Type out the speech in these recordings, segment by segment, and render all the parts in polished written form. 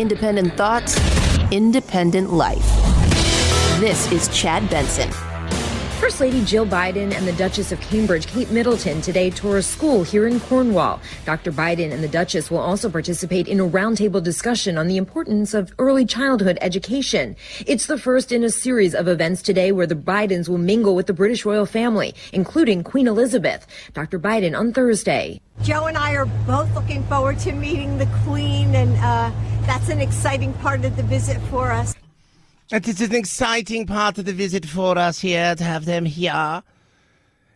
Independent thoughts, independent life. This is Chad Benson. First Lady Jill Biden and the Duchess of Cambridge, Kate Middleton, today tour a school here in Cornwall. Dr. Biden and the Duchess will also participate in a roundtable discussion on the importance of early childhood education. It's the first in a series of events today where the Bidens will mingle with the British royal family, including Queen Elizabeth. Dr. Biden on Thursday. Joe and I are both looking forward to meeting the Queen, and that's an exciting part of the visit for us. It is an exciting part of the visit for us here to have them here.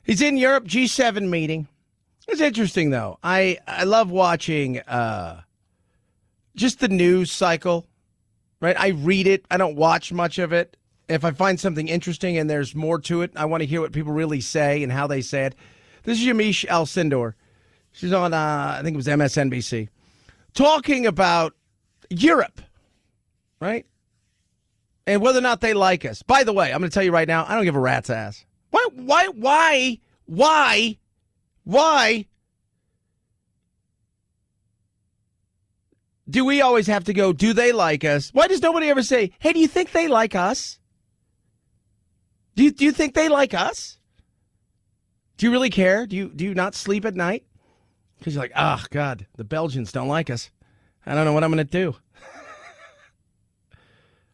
He's in Europe, G7 meeting. It's interesting, though. I love watching just the news cycle, right? I read it. I don't watch much of it. If I find something interesting and there's more to it, I want to hear what people really say and how they say it. This is Yamiche Alcindor. She's on, I think it was MSNBC, talking about Europe, right? And whether or not they like us. By the way, I'm going to tell you right now, I don't give a rat's ass. Why do we always have to go, do they like us? Why does nobody ever say, hey, do you think they like us? Do you think they like us? Do you really care? Do you not sleep at night? Because you're like, oh, God, the Belgians don't like us. I don't know what I'm going to do.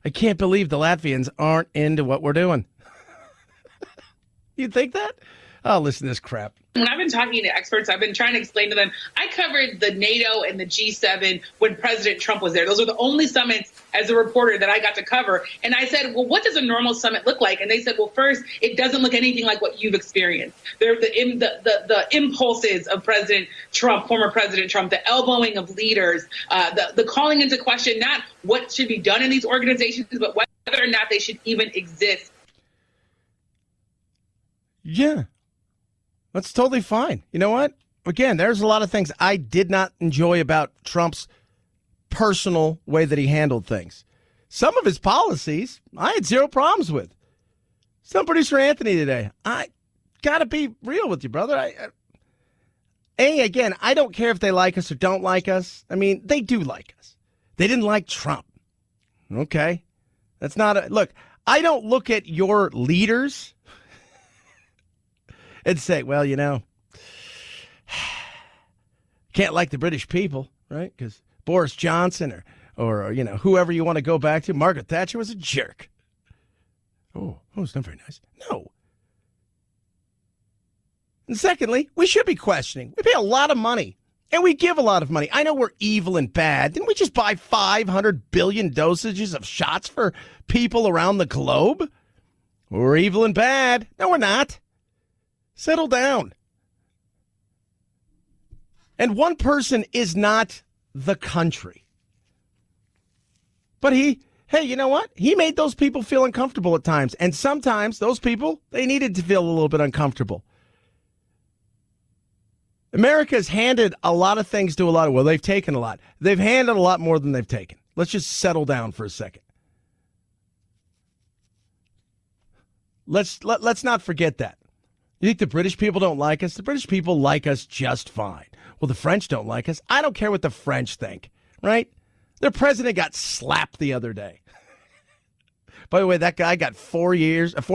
I can't believe the Latvians aren't into what we're doing. You think that? Oh, listen to this crap. When I've been talking to experts, I've been trying to explain to them, I covered the NATO and the G7 when President Trump was there. Those are the only summits as a reporter that I got to cover. And I said, well, what does a normal summit look like? And they said, well, first, it doesn't look anything like what you've experienced. The impulses of President Trump, former President Trump, the elbowing of leaders, the calling into question, not what should be done in these organizations, but whether or not they should even exist. Yeah. That's totally fine. You know what? Again, there's a lot of things I did not enjoy about Trump's personal way that he handled things. Some of his policies I had zero problems with. Some producer Anthony today. I got to be real with you, brother. Again, I don't care if they like us or don't like us. I mean, they do like us. They didn't like Trump. Okay. That's not look, I don't look at your leaders and say, well, you know, can't like the British people, right? Because Boris Johnson or you know, whoever you want to go back to, Margaret Thatcher was a jerk. Oh, it's not very nice. No. And secondly, we should be questioning. We pay a lot of money, and we give a lot of money. I know we're evil and bad. Didn't we just buy 500 billion dosages of shots for people around the globe? We're evil and bad. No, we're not. Settle down. And one person is not the country. But hey, you know what? He made those people feel uncomfortable at times. And sometimes those people, they needed to feel a little bit uncomfortable. America's handed a lot of things to a lot of, well, they've taken a lot. They've handed a lot more than they've taken. Let's just settle down for a second. Let's not forget that. You think the British people don't like us? The British people like us just fine. Well, the French don't like us. I don't care what the French think, right? Their president got slapped the other day. By the way, that guy got 4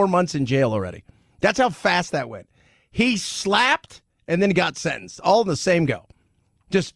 months in jail already. That's how fast that went. He slapped and then got sentenced, all in the same go. Just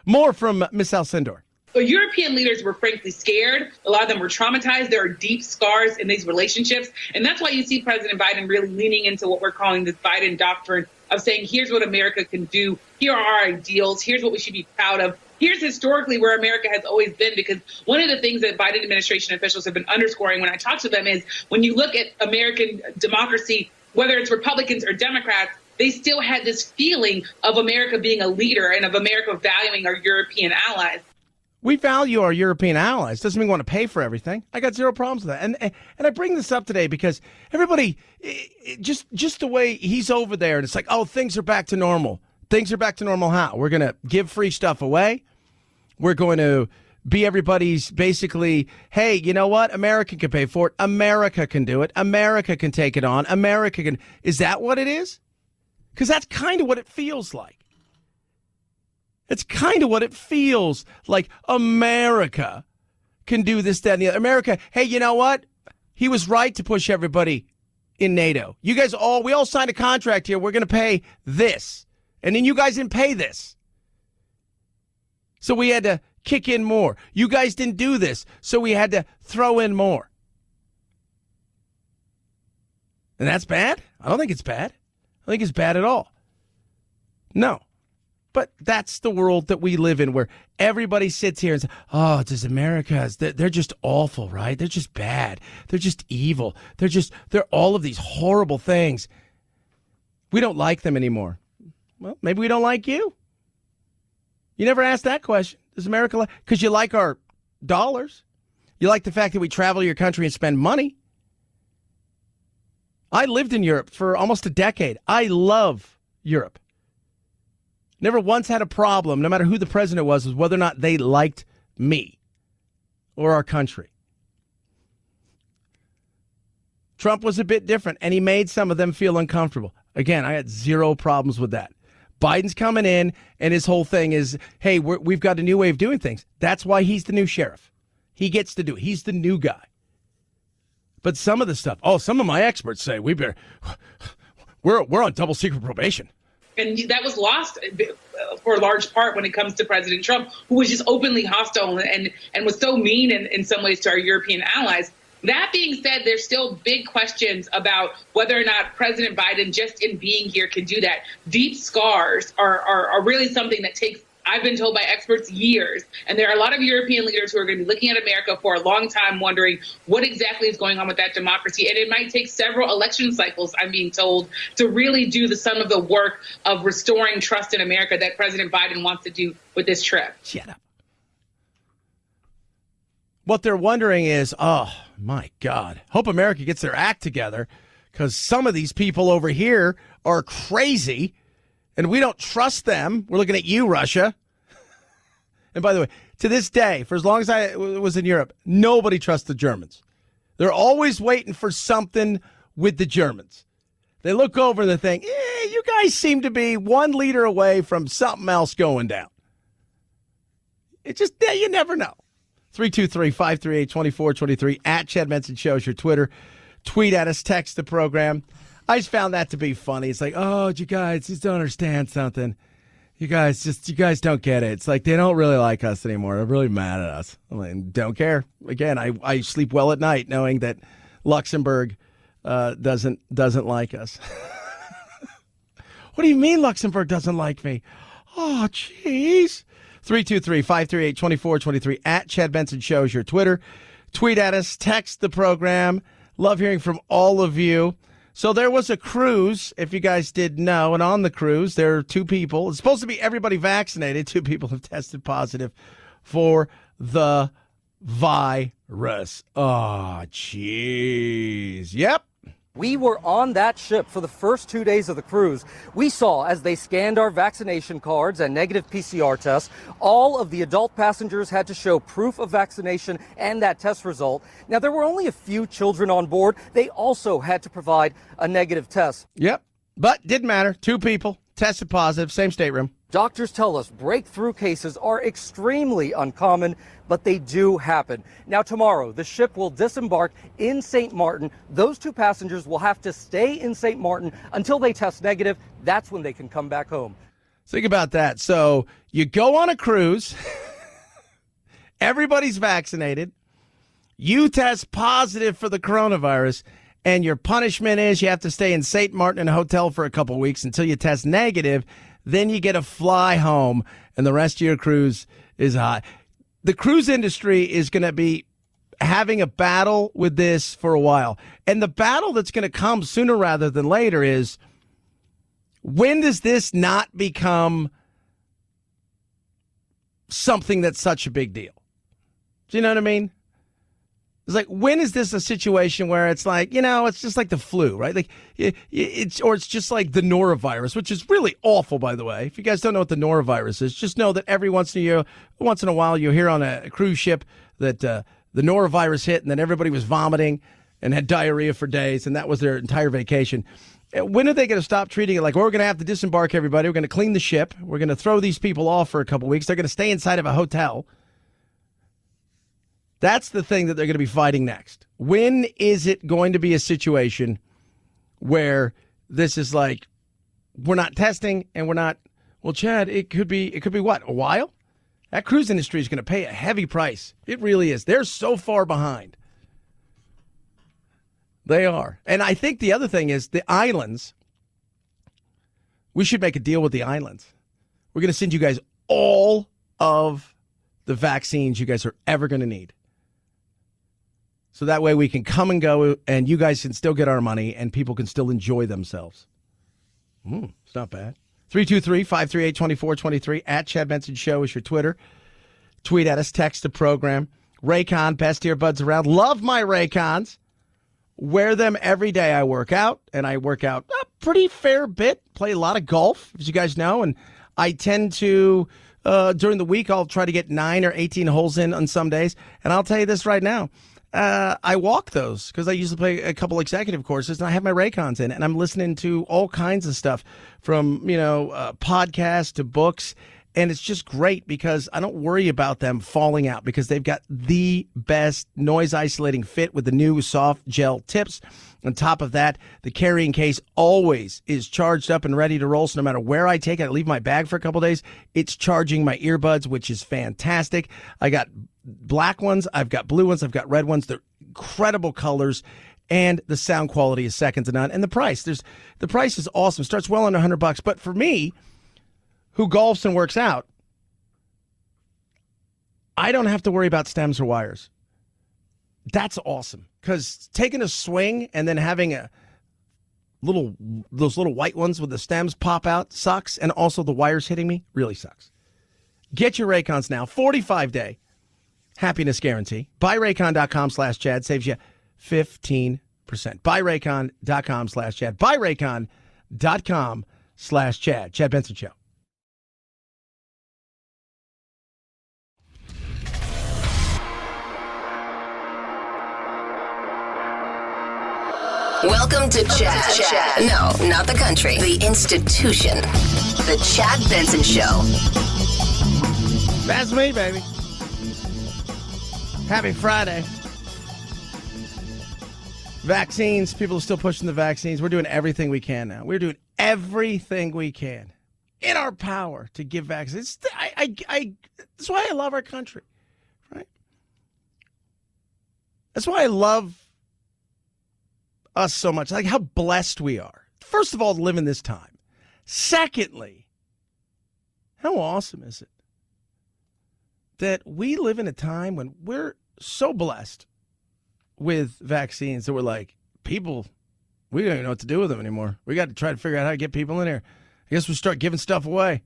more from Miss Alcindor. European leaders were frankly scared. A lot of them were traumatized. There are deep scars in these relationships. And that's why you see President Biden really leaning into what we're calling this Biden doctrine of saying, here's what America can do. Here are our ideals. Here's what we should be proud of. Here's historically where America has always been, because one of the things that Biden administration officials have been underscoring when I talk to them is when you look at American democracy, whether it's Republicans or Democrats, they still had this feeling of America being a leader and of America valuing our European allies. We value our European allies. Doesn't mean we want to pay for everything. I got zero problems with that. And I bring this up today because everybody, just the way he's over there, and it's like, oh, things are back to normal. Things are back to normal how? We're going to give free stuff away. We're going to be everybody's basically, hey, you know what? America can pay for it. America can do it. America can take it on. America can. Is that what it is? Because that's kind of what it feels like. It's kind of what it feels like. America can do this, that, and the other. America, hey, you know what? He was right to push everybody in NATO. You guys we all signed a contract here. We're going to pay this. And then you guys didn't pay this. So we had to kick in more. You guys didn't do this. So we had to throw in more. And that's bad? I don't think it's bad. I think it's bad at all. No. But that's the world that we live in, where everybody sits here and says, oh, does America, they're just awful, right? They're just bad. They're just evil. They're all of these horrible things. We don't like them anymore. Well, maybe we don't like you. You never asked that question. Does America like, because you like our dollars. You like the fact that we travel to your country and spend money. I lived in Europe for almost a decade. I love Europe. Never once had a problem, no matter who the president was whether or not they liked me or our country. Trump was a bit different, and he made some of them feel uncomfortable. Again, I had zero problems with that. Biden's coming in, and his whole thing is, hey, we've got a new way of doing things. That's why he's the new sheriff. He gets to do it. He's the new guy. But some of the stuff, some of my experts say we're on double secret probation. And that was lost for a large part when it comes to President Trump, who was just openly hostile and was so mean in some ways to our European allies. That being said, there's still big questions about whether or not President Biden, just in being here, can do that. Deep scars are really something that takes, I've been told by experts, years. And there are a lot of European leaders who are going to be looking at America for a long time, wondering what exactly is going on with that democracy. And it might take several election cycles, I'm being told, to really do some of the work of restoring trust in America that President Biden wants to do with this trip. Shut up. What they're wondering is, oh, my God, hope America gets their act together, because some of these people over here are crazy. And we don't trust them. We're looking at you, Russia. And by the way, to this day, for as long as I was in Europe, nobody trusts the Germans. They're always waiting for something with the Germans. They look over and they think, you guys seem to be one leader away from something else going down. It just, you never know. 323-538-2423 at Chad Benson Show is your Twitter. Tweet at us, text the program. I just found that to be funny. It's like, oh, you guys just don't understand something. You guys don't get it. It's like they don't really like us anymore. They're really mad at us. I mean, don't care. Again, I sleep well at night knowing that Luxembourg doesn't like us. What do you mean Luxembourg doesn't like me? Oh, jeez. 323-538-2423 at Chad Benson Show is your Twitter. Tweet at us, text the program. Love hearing from all of you. So there was a cruise, if you guys didn't know, and on the cruise, there are two people. It's supposed to be everybody vaccinated. Two people have tested positive for the virus. Oh, jeez. Yep. We were on that ship for the first 2 days of the cruise. We saw, as they scanned our vaccination cards and negative PCR tests, all of the adult passengers had to show proof of vaccination and that test result. Now, there were only a few children on board. They also had to provide a negative test. Yep, but didn't matter. Two people tested positive, same stateroom. Doctors tell us breakthrough cases are extremely uncommon, but they do happen. Now, tomorrow, the ship will disembark in St. Martin. Those two passengers will have to stay in St. Martin until they test negative. That's when they can come back home. Think about that. So you go on a cruise, everybody's vaccinated, you test positive for the coronavirus, and your punishment is you have to stay in St. Martin in a hotel for a couple weeks until you test negative. Then you get to fly home, and the rest of your cruise is hot. The cruise industry is going to be having a battle with this for a while. And the battle that's going to come sooner rather than later is, when does this not become something that's such a big deal? Do you know what I mean? It's like, when is this a situation where it's like, it's just like the flu, right? Like it's just like the norovirus, which is really awful, by the way. If you guys don't know what the norovirus is, just know that every once in a while you hear on a cruise ship that the norovirus hit and then everybody was vomiting and had diarrhea for days, and that was their entire vacation. When are they going to stop treating it like, well, we're going to have to disembark everybody, we're going to clean the ship, we're going to throw these people off for a couple weeks, they're going to stay inside of a hotel? That's the thing that they're going to be fighting next. When is it going to be a situation where this is like, we're not testing and we're not, well, Chad, it could be what, a while? That cruise industry is going to pay a heavy price. It really is. They're so far behind. They are. And I think the other thing is the islands. We should make a deal with the islands. We're going to send you guys all of the vaccines you guys are ever going to need. So that way we can come and go and you guys can still get our money and people can still enjoy themselves. It's not bad. 323-538-2423 at Chad Benson Show is your Twitter. Tweet at us, text the program. Raycon, best earbuds around. Love my Raycons. Wear them every day I work out, and I work out a pretty fair bit. Play a lot of golf, as you guys know, and I tend to, during the week, I'll try to get 9 or 18 holes in on some days. And I'll tell you this right now. I walk those because I usually play a couple executive courses, and I have my Raycons in, and I'm listening to all kinds of stuff from, podcasts to books. And it's just great because I don't worry about them falling out because they've got the best noise isolating fit with the new soft gel tips. On top of that, the carrying case always is charged up and ready to roll. So no matter where I take it, I leave my bag for a couple days, it's charging my earbuds, which is fantastic. I got black ones, I've got blue ones, I've got red ones. They're incredible colors. And the sound quality is second to none. And the price is awesome. It starts well under $100. But for me, who golfs and works out, I don't have to worry about stems or wires. That's awesome. Because taking a swing and then having those little white ones with the stems pop out sucks. And also the wires hitting me really sucks. Get your Raycons now. 45-day happiness guarantee. BuyRaycon.com/Chad saves you 15%. BuyRaycon.com/Chad. BuyRaycon.com/Chad. Chad Benson Show. Welcome to Chad. No, not the country. The institution. The Chad Benson Show. That's me, baby. Happy Friday. Vaccines. People are still pushing the vaccines. We're doing everything we can now. We're doing everything we can in our power to give vaccines. That's why I love our country, right? That's why I love us so much, like how blessed we are. First of all, to live in this time. Secondly, how awesome is it that we live in a time when we're so blessed with vaccines that we're like, people, we don't even know what to do with them anymore. We got to try to figure out how to get people in here. I guess we'll start giving stuff away.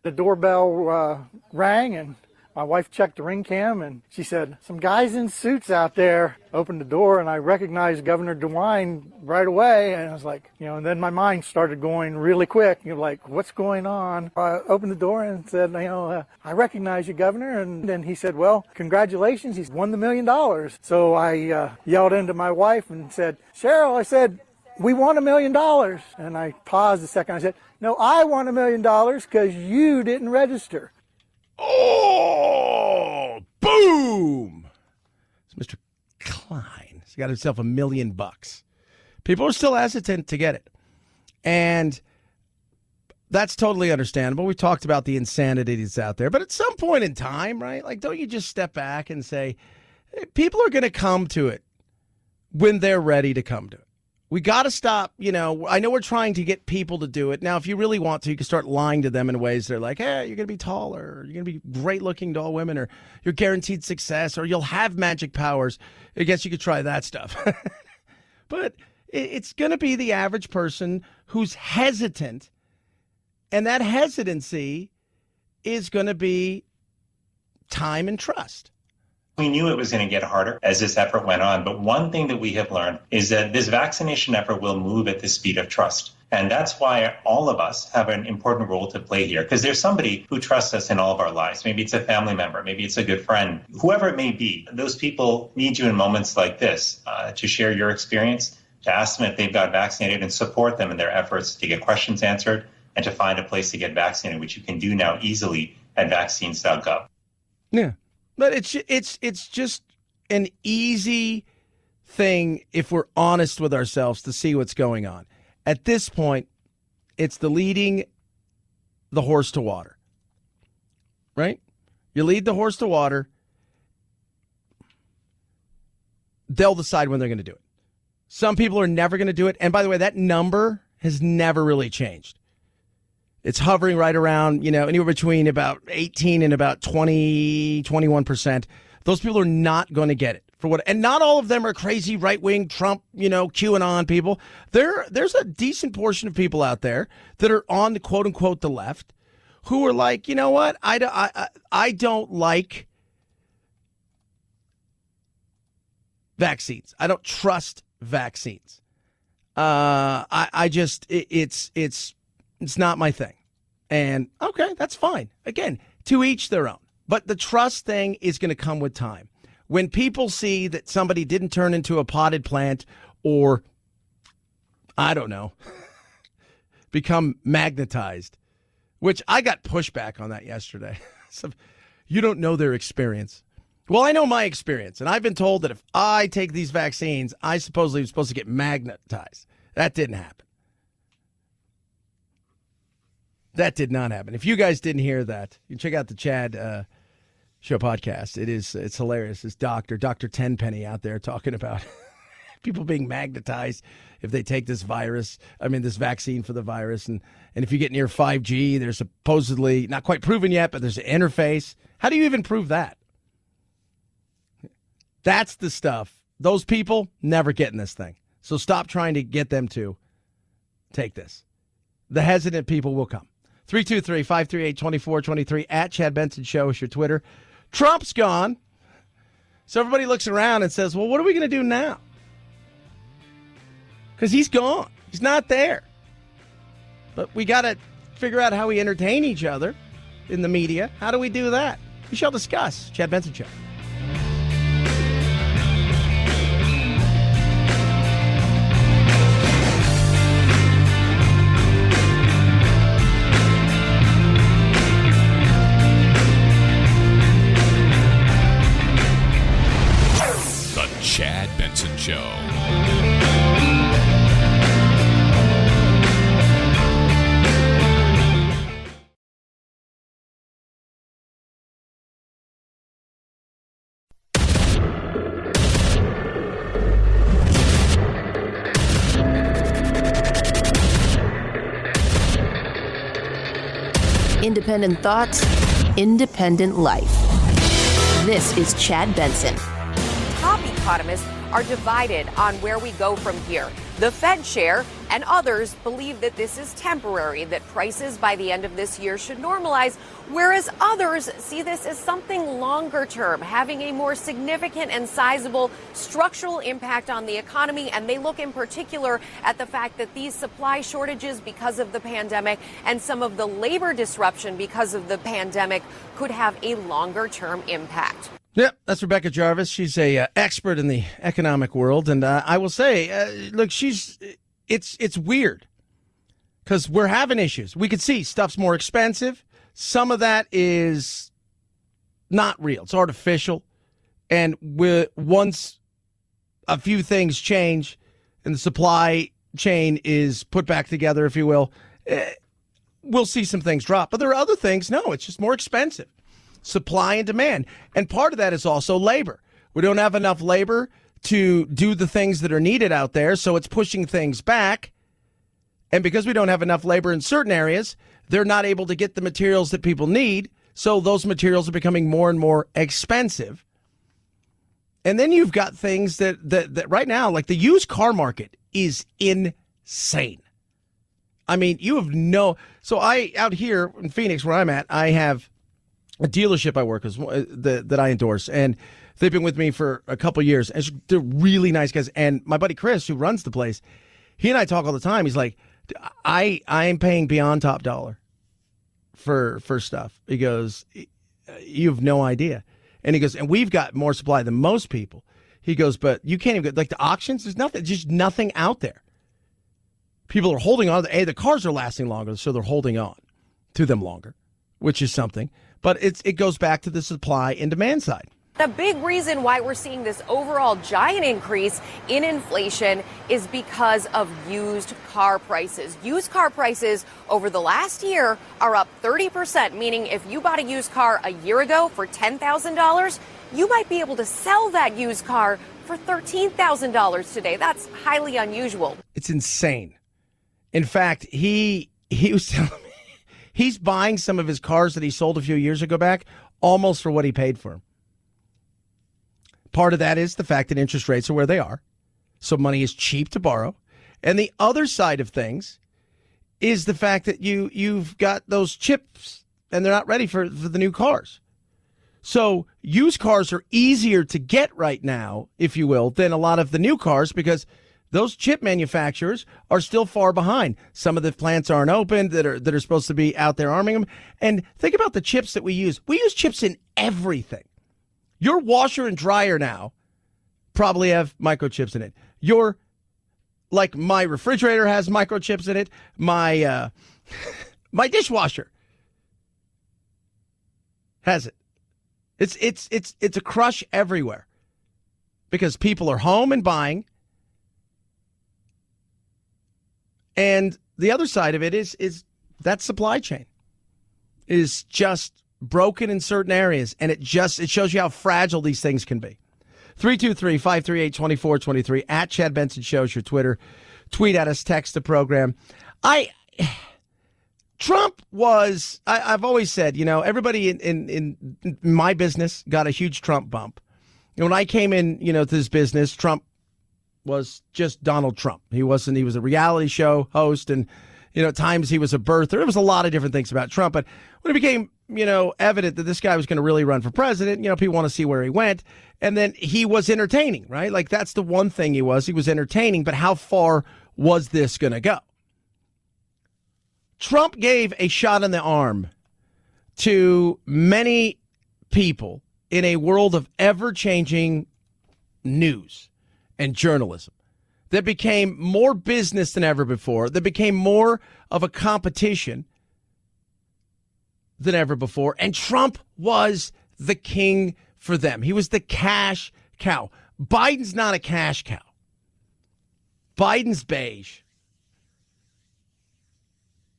The doorbell rang, and my wife checked the ring cam, and she said, some guys in suits out there. Opened the door, and I recognized Governor DeWine right away, and I was like, and then my mind started going really quick. Like, what's going on? I opened the door and said, I recognize you, Governor. And then he said, well, congratulations, he's won the $1 million. So I yelled into my wife and said, Cheryl, I said, we won $1 million. And I paused a second. I said, no, I won $1 million because you didn't register. Oh, boom. It's Mr. Klein. He's got himself $1 million. People are still hesitant to get it. And that's totally understandable. We talked about the insanity that's out there. But at some point in time, right, like, don't you just step back and say, hey, people are going to come to it when they're ready to come to it. We got to stop, I know we're trying to get people to do it. Now, if you really want to, you can start lying to them in ways that are like, hey, you're going to be taller, or you're going to be great-looking tall women, or you're guaranteed success, or you'll have magic powers. I guess you could try that stuff. But it's going to be the average person who's hesitant, and that hesitancy is going to be time and trust. We knew it was going to get harder as this effort went on, but one thing that we have learned is that this vaccination effort will move at the speed of trust. And that's why all of us have an important role to play here, because there's somebody who trusts us in all of our lives. Maybe it's a family member, maybe it's a good friend, whoever it may be. Those people need you in moments like this to share your experience, to ask them if they've got vaccinated and support them in their efforts to get questions answered and to find a place to get vaccinated, which you can do now easily at vaccines.gov. Yeah, but it's just an easy thing if we're honest with ourselves to see what's going on. At this point, it's the leading the horse to water, right? You lead the horse to water, they'll decide when they're going to do it. Some people are never going to do it. And by the way, that number has never really changed. It's hovering right around, anywhere between about 18 and about 20, 21%. Those people are not going to get it. And not all of them are crazy right-wing Trump, QAnon people. There's a decent portion of people out there that are on the quote-unquote the left who are like, you know what, I don't like vaccines. I don't trust vaccines. It's not my thing. And okay, that's fine. Again, to each their own. But the trust thing is going to come with time. When people see that somebody didn't turn into a potted plant or, I don't know, become magnetized, which I got pushback on that yesterday. So, you don't know their experience. Well, I know my experience, and I've been told that if I take these vaccines, I supposedly am supposed to get magnetized. That didn't happen. That did not happen. If you guys didn't hear that, you can check out the Chad Show podcast. It's hilarious. It's Dr. Tenpenny out there talking about people being magnetized if they take this vaccine for the virus. And if you get near 5G, there's supposedly, not quite proven yet, but there's an interface. How do you even prove that? That's the stuff. Those people never getting this thing. So stop trying to get them to take this. The hesitant people will come. 323-538-2423 at Chad Benson Show is your Twitter. Trump's gone. So everybody looks around and says, well, what are we going to do now? Because he's gone. He's not there. But we got to figure out how we entertain each other in the media. How do we do that? We shall discuss. Chad Benson Show. Chad Benson Show. Independent thoughts, independent life. This is Chad Benson. Top economists are divided on where we go from here. The Fed chair and others believe that this is temporary, that prices by the end of this year should normalize, whereas others see this as something longer term, having a more significant and sizable structural impact on the economy. And they look in particular at the fact that these supply shortages because of the pandemic and some of the labor disruption because of the pandemic could have a longer term impact. Yep, that's Rebecca Jarvis. She's a expert in the economic world, and I will say, look, it's weird because we're having issues. We could see stuff's more expensive. Some of that is not real; it's artificial. And once a few things change and the supply chain is put back together, if you will, we'll see some things drop. But there are other things. No, it's just more expensive. Supply and demand. And part of that is also labor. We don't have enough labor to do the things that are needed out there, so it's pushing things back. And because we don't have enough labor in certain areas, they're not able to get the materials that people need, so those materials are becoming more and more expensive. And then you've got things that right now, like the used car market is insane. I mean, you have so out here in Phoenix, where I'm at, I have a dealership I work with that I endorse, and they've been with me for a couple years. And they're really nice guys. And my buddy Chris, who runs the place, he and I talk all the time. He's like, I'm paying beyond top dollar for stuff. He goes, you have no idea. And he goes, and we've got more supply than most people. He goes, but you can't even get, like, the auctions, there's nothing, just nothing out there. People are holding on. The cars are lasting longer, so they're holding on to them longer, which is something. But it goes back to the supply and demand side. The big reason why we're seeing this overall giant increase in inflation is because of used car prices. Used car prices over the last year are up 30%, meaning if you bought a used car a year ago for $10,000, you might be able to sell that used car for $13,000 today. That's highly unusual. It's insane. In fact, he was telling me he's buying some of his cars that he sold a few years ago back almost for what he paid for them. Part of that is the fact that interest rates are where they are, so money is cheap to borrow. And the other side of things is the fact that you've got those chips and they're not ready for the new cars. So used cars are easier to get right now, if you will, than a lot of the new cars because those chip manufacturers are still far behind. Some of the plants aren't open that are supposed to be out there arming them. And think about the chips that we use. We use chips in everything. Your washer and dryer now probably have microchips in it. Like my refrigerator has microchips in it. My my dishwasher has it. It's a crush everywhere because people are home and buying. And the other side of it is that supply chain is just broken in certain areas, and it shows you how fragile these things can be. 323-538-2423 at Chad Benson Show's your Twitter. Tweet at us, text the program. Trump was, I've always said, everybody in my business got a huge Trump bump. When I came in, to this business, Trump was just Donald Trump. He was a reality show host, and at times he was a birther. There was a lot of different things about Trump, but when it became evident that this guy was going to really run for president, people want to see where he went. And then he was entertaining, right? Like, that's the one thing he was entertaining, but how far was this going to go? Trump gave a shot in the arm to many people in a world of ever-changing news and journalism that became more business than ever before, that became more of a competition than ever before. And Trump was the king for them. He was the cash cow. Biden's not a cash cow. Biden's beige.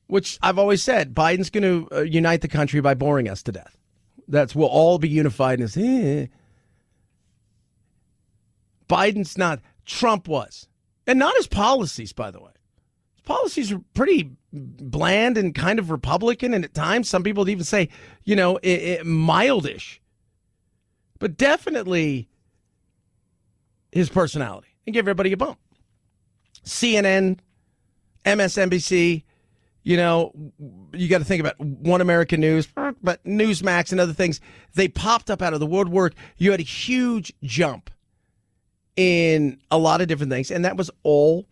Which I've always said, Biden's going to unite the country by boring us to death. We'll all be unified in this. Biden's not. Trump was. And not his policies, by the way. His policies are pretty bland and kind of Republican, and at times some people would even say, mildish. But definitely his personality. And give everybody a bump. CNN, MSNBC, you got to think about One American News, but Newsmax and other things, they popped up out of the woodwork. You had a huge jump in a lot of different things, and that was all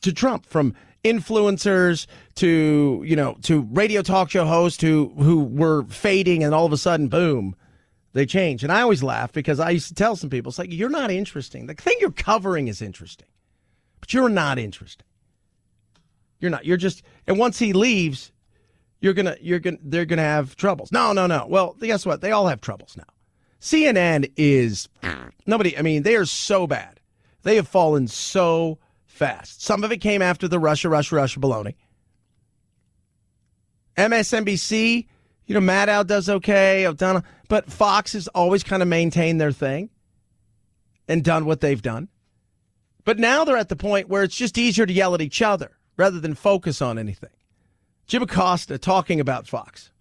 to Trump, from influencers to radio talk show hosts who were fading, and all of a sudden, boom, they changed. And I always laugh because I used to tell some people, it's like, you're not interesting. The thing you're covering is interesting, but you're not interesting. You're not. You're just. And once he leaves, they're gonna have troubles. No. Well, guess what? They all have troubles now. CNN is nobody. I mean, they are so bad. They have fallen so fast. Some of it came after the Russia baloney. MSNBC, Maddow does okay. O'Donnell, but Fox has always kind of maintained their thing and done what they've done. But now they're at the point where it's just easier to yell at each other rather than focus on anything. Jim Acosta talking about Fox.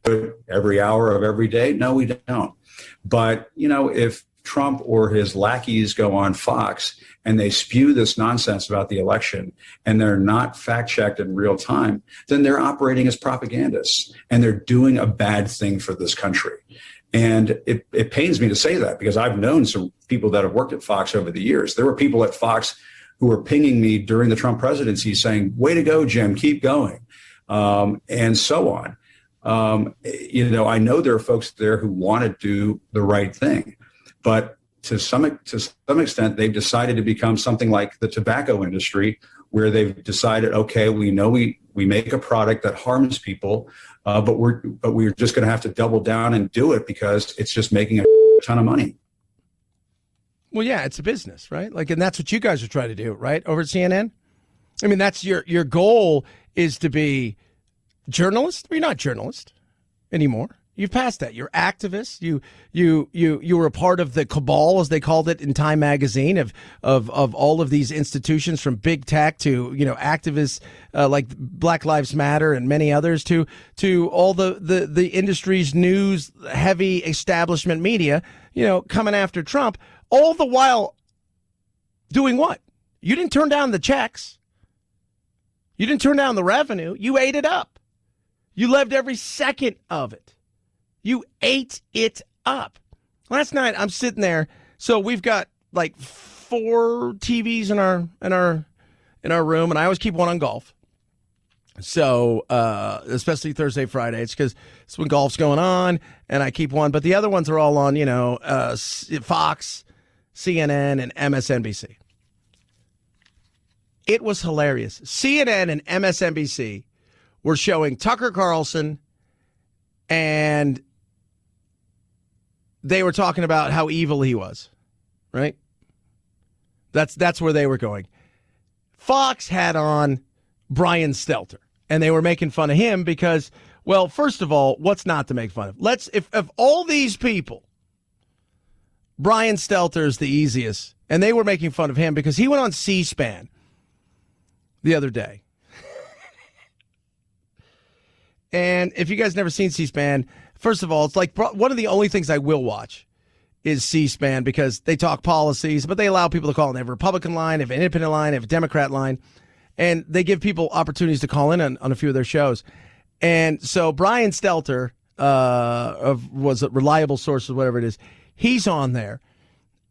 Every hour of every day? No, we don't. But, if Trump or his lackeys go on Fox and they spew this nonsense about the election and they're not fact-checked in real time, then they're operating as propagandists and they're doing a bad thing for this country. And it pains me to say that because I've known some people that have worked at Fox over the years. There were people at Fox who were pinging me during the Trump presidency saying, way to go, Jim, keep going, and so on. I know there are folks there who want to do the right thing, but to some extent, they've decided to become something like the tobacco industry, where they've decided, okay, we know we make a product that harms people, but we're just going to have to double down and do it because it's just making a ton of money. Well, yeah, it's a business, right? Like, and that's what you guys are trying to do, right? Over at CNN. I mean, that's your goal is to be journalist. You're not journalist anymore. You've passed that. You're activists. You were a part of the cabal, as they called it in Time magazine, of all of these institutions, from big tech to activists like Black Lives Matter and many others, to all the industry's news heavy establishment media, coming after Trump, all the while doing what? You didn't turn down the checks. You didn't turn down the revenue. You ate it up. You loved every second of it. You ate it up. Last night I'm sitting there. So we've got like 4 TVs in our room, and I always keep one on golf. So especially Thursday, Friday, it's because it's when golf's going on, and I keep one. But the other ones are all on, Fox, CNN, and MSNBC. It was hilarious. CNN and MSNBC were showing Tucker Carlson, and they were talking about how evil he was, right? That's where they were going. Fox had on Brian Stelter, and they were making fun of him because, well, first of all, what's not to make fun of? If all these people, Brian Stelter is the easiest, and they were making fun of him because he went on C-SPAN the other day. And if you guys never seen C-SPAN, first of all, it's like one of the only things I will watch is C-SPAN because they talk policies, but they allow people to call in. They have a Republican line, they have an independent line, they have a Democrat line, and they give people opportunities to call in on a few of their shows. And so Brian Stelter was a Reliable Sources, whatever it is, he's on there,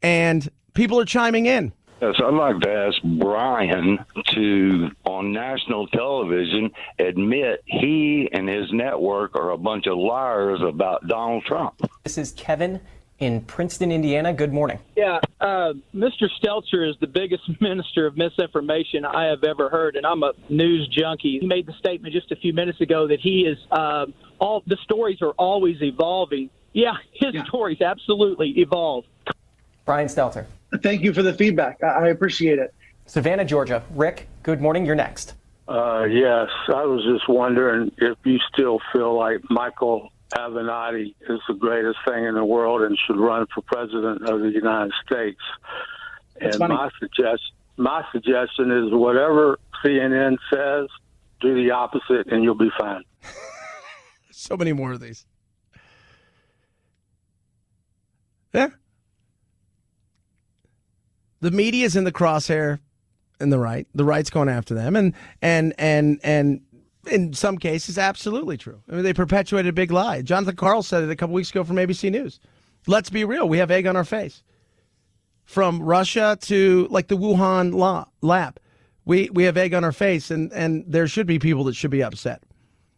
and people are chiming in. Yes, I'd like to ask Brian to, on national television, admit he and his network are a bunch of liars about Donald Trump. This is Kevin in Princeton, Indiana. Good morning. Yeah, Mr. Stelter is the biggest minister of misinformation I have ever heard, and I'm a news junkie. He made the statement just a few minutes ago that he is all the stories are always evolving. Yeah, his stories absolutely evolve. Brian Stelter. Thank you for the feedback. I appreciate it. Savannah, Georgia. Rick, good morning. You're next. Yes, I was just wondering if you still feel like Michael Avenatti is the greatest thing in the world and should run for president of the United States. That's and funny. my suggestion is whatever CNN says, do the opposite and you'll be fine. So many more of these. Yeah. The media is in the crosshair in the right. The right's going after them. And in some cases, absolutely true. I mean, they perpetuated a big lie. Jonathan Karl said it a couple weeks ago from ABC News. Let's be real. We have egg on our face. From Russia to like the Wuhan lab. We have egg on our face, and there should be people that should be upset.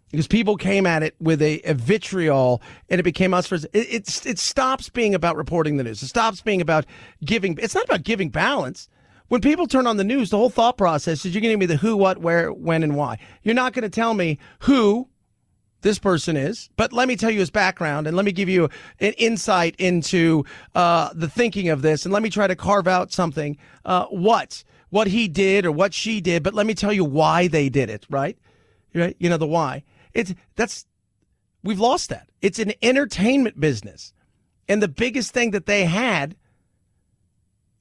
Because people came at it with a vitriol, and it became us for it stops being about reporting the news. It stops being about giving. It's not about giving balance. When people turn on the news, the whole thought process is you're going to give me the who, what, where, when, and why. You're not going to tell me who this person is, but let me tell you his background, and let me give you an insight into the thinking of this, and let me try to carve out something, what he did or what she did, but let me tell you why they did it, right? Right? You know, the why. We've lost that. It's an entertainment business. And the biggest thing that they had,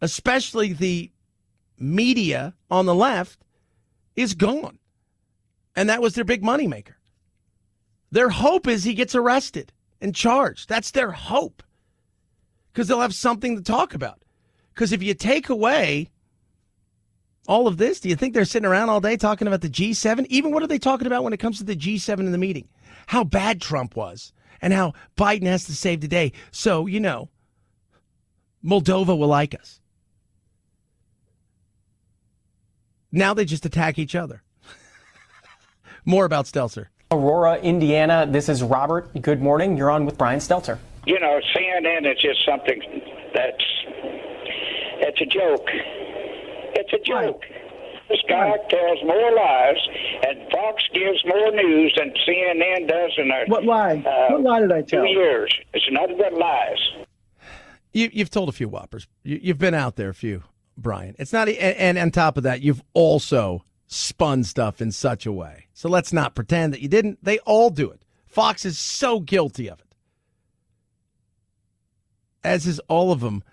especially the media on the left, is gone. And that was their big moneymaker. Their hope is he gets arrested and charged. That's their hope. Because they'll have something to talk about. Because if you take away all of this, do you think they're sitting around all day talking about the G7? Even what are they talking about when it comes to the G7 in the meeting? How bad Trump was and how Biden has to save the day. So, Moldova will like us. Now they just attack each other. More about Stelter. Aurora, Indiana. This is Robert. Good morning. You're on with Brian Stelter. You know, CNN is just something it's a joke. It's a joke. This guy tells more lies, and Fox gives more news than CNN does in their What lie? What lie did I tell? 2 years. It's nothing but lies. You've told a few whoppers. You've been out there a few, Brian. It's not, and on top of that, you've also spun stuff in such a way. So let's not pretend that you didn't. They all do it. Fox is so guilty of it, as is all of them.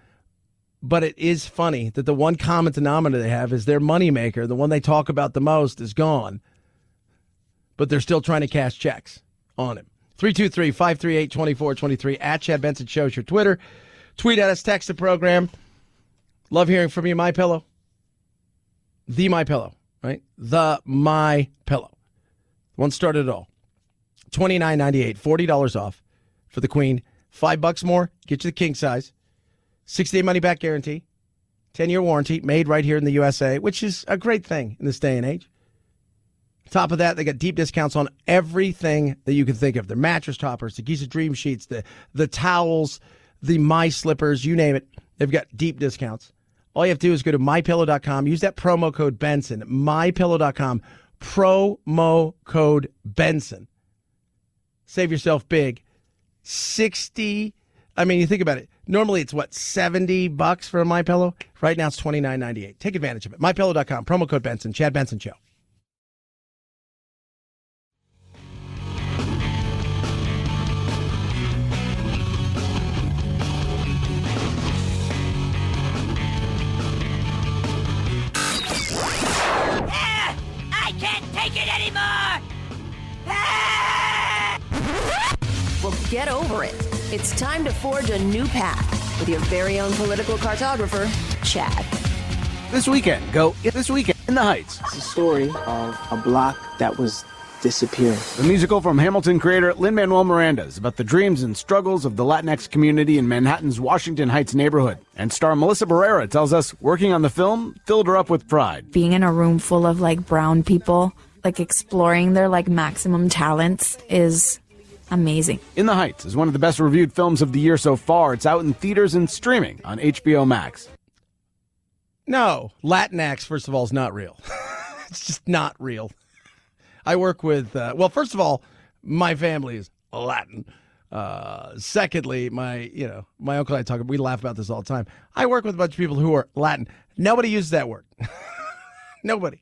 But it is funny that the one common denominator they have is their moneymaker, the one they talk about the most, is gone. But they're still trying to cash checks on him. 323-538-2423 at Chad Benson Show is your Twitter. Tweet at us, text the program. Love hearing from you. MyPillow. The MyPillow, right? The MyPillow. One started it all. $29.98, $40 off for the Queen. $5 more, get you the king size. 60-day money-back guarantee. 10-year warranty, made right here in the USA, which is a great thing in this day and age. Top of that, they got deep discounts on everything that you can think of. Their mattress toppers, the Giza Dream Sheets, the towels, the My Slippers, you name it. They've got deep discounts. All you have to do is go to MyPillow.com. Use that promo code Benson. MyPillow.com. Promo code Benson. Save yourself big. You think about it. Normally it's $70 for a MyPillow? Right now it's $29.98. Take advantage of it. MyPillow.com. Promo code Benson. Chad Benson Show. I can't take it anymore! Well, get over it. It's time to forge a new path with your very own political cartographer, Chad. This weekend in the Heights. It's a story of a block that was disappearing. The musical from Hamilton creator Lin-Manuel Miranda is about the dreams and struggles of the Latinx community in Manhattan's Washington Heights neighborhood. And star Melissa Barrera tells us working on the film filled her up with pride. Being in a room full of brown people, exploring their maximum talents is amazing. In the Heights is one of the best reviewed films of the year so far. It's out in theaters and streaming on HBO Max. No, Latinx, first of all, is not real. It's just not real. I work with, first of all, my family is Latin. Secondly, my uncle and I we laugh about this all the time. I work with a bunch of people who are Latin. Nobody uses that word. Nobody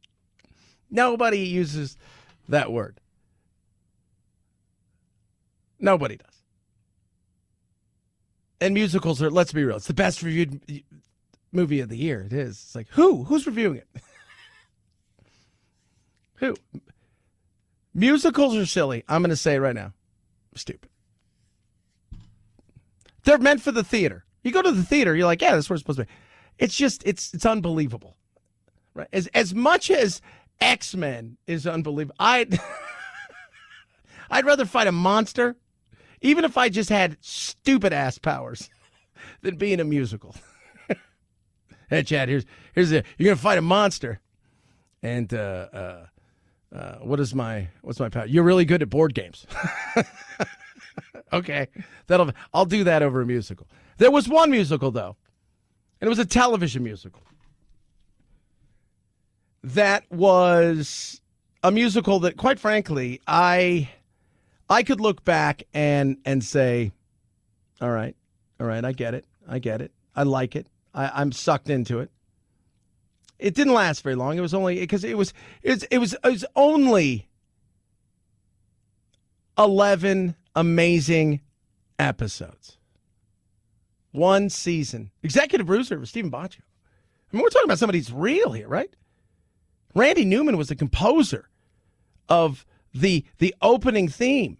uses that word. Nobody does. And musicals are, let's be real, it's the best reviewed movie of the year. It is. It's like, who's reviewing it? Who? Musicals are silly. I'm going to say it right now. Stupid. They're meant for the theater. You go to the theater, you're like, yeah, that's where it's supposed to be. It's just, it's unbelievable. Right? As much as X-Men is unbelievable, I'd rather fight a monster, even if I just had stupid-ass powers, than be in a musical. Hey, Chad, you're going to fight a monster. And what's my power? You're really good at board games. Okay, I'll do that over a musical. There was one musical, though, and it was a television musical. That was a musical that, quite frankly, I could look back and say, all right, I get it. I like it. I'm sucked into it. It didn't last very long. It was only because it was only 11 amazing episodes. One season. Executive producer was Stephen Baccio. I mean, we're talking about somebody who's real here, right? Randy Newman was the composer of the opening theme.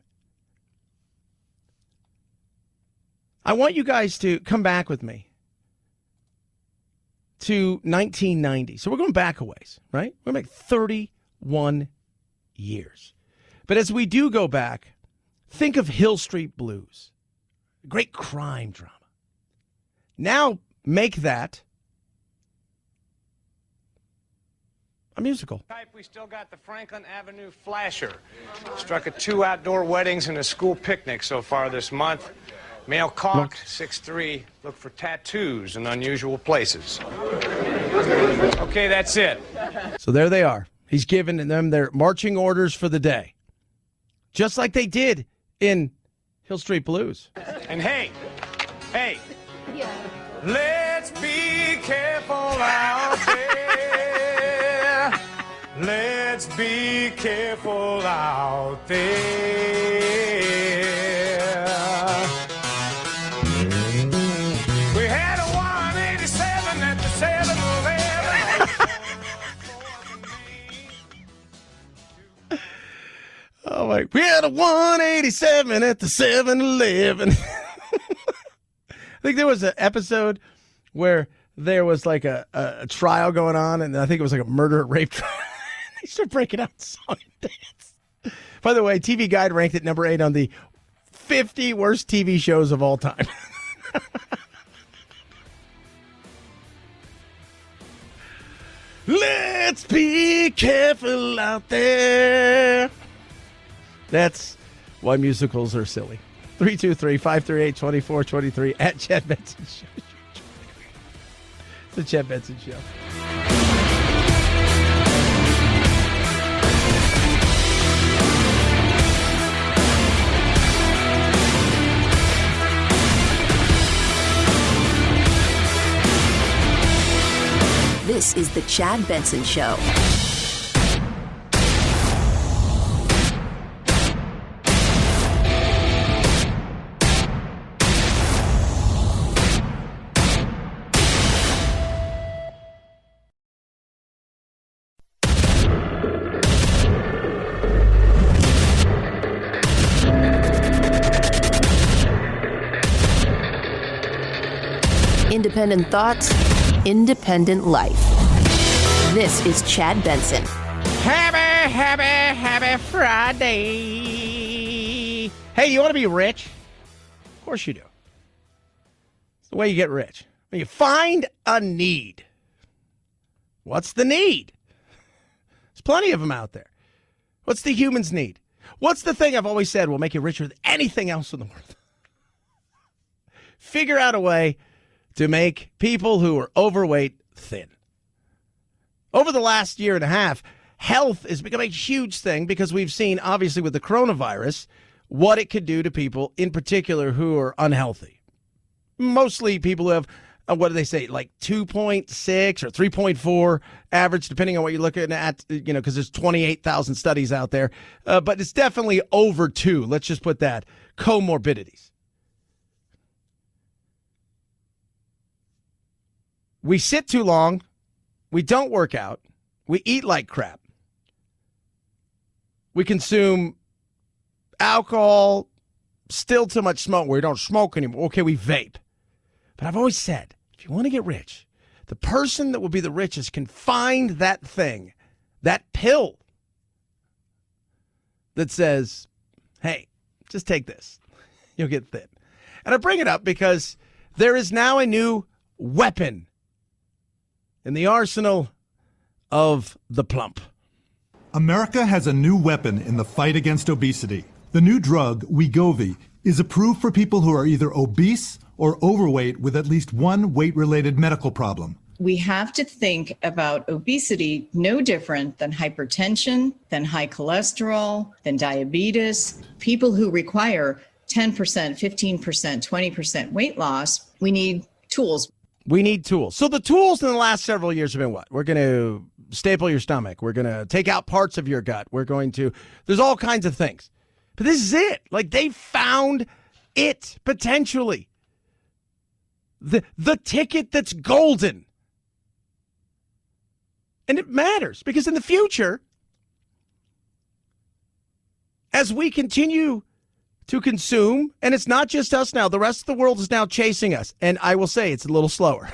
I want you guys to come back with me to 1990. So we're going back a ways, right? We're going back 31 years. But as we do go back, think of Hill Street Blues, great crime drama. Now make that a musical. We still got the Franklin Avenue Flasher. Struck at 2 outdoor weddings and a school picnic so far this month. Male caught, 6'3", look for tattoos in unusual places. Okay, that's it. So there they are. He's giving them their marching orders for the day. Just like they did in Hill Street Blues. And hey, let's be careful out there. Let's be careful out there. We had a 187 at the 7-Eleven. Oh my! We had a 187 at the 7-Eleven. I think there was an episode where there was like a trial going on, and I think it was like a murder rape trial. They start breaking out song and dance. By the way, TV Guide ranked it number 8 on the 50 worst TV shows of all time. Let's be careful out there. That's why musicals are silly. 323-538-2423 at Chad Benson Show. It's the Chad Benson Show. This is the Chad Benson Show. Independent thoughts, independent life. This is Chad Benson. Happy Friday. Hey, do you want to be rich? Of course you do. It's the way you get rich. When you find a need. What's the need? There's plenty of them out there. What's the human's need? What's the thing I've always said will make you richer than anything else in the world? Figure out a way to make people who are overweight thin. Over the last year and a half, health has become a huge thing because we've seen, obviously, with the coronavirus, what it could do to people in particular who are unhealthy. Mostly people who have, what do they say, like 2.6 or 3.4 average, depending on what you're looking at, because there's 28,000 studies out there. But it's definitely over 2. Let's just put that. Comorbidities. We sit too long. We don't work out. We eat like crap. We consume alcohol, still too much smoke. We don't smoke anymore. Okay, we vape. But I've always said, if you want to get rich, the person that will be the richest can find that thing, that pill that says, hey, just take this. You'll get thin. And I bring it up because there is now a new weapon in the arsenal of the plump. America has a new weapon in the fight against obesity. The new drug, Wegovy, is approved for people who are either obese or overweight with at least one weight-related medical problem. We have to think about obesity no different than hypertension, than high cholesterol, than diabetes. People who require 10%, 15%, 20% weight loss, we need tools. We need tools. So the tools in the last several years have been what? We're going to staple your stomach. We're going to take out parts of your gut. There's all kinds of things. But this is it. Like, they found it, potentially. The ticket that's golden. And it matters because in the future, as we continue to consume, and it's not just us now, the rest of the world is now chasing us. And I will say it's a little slower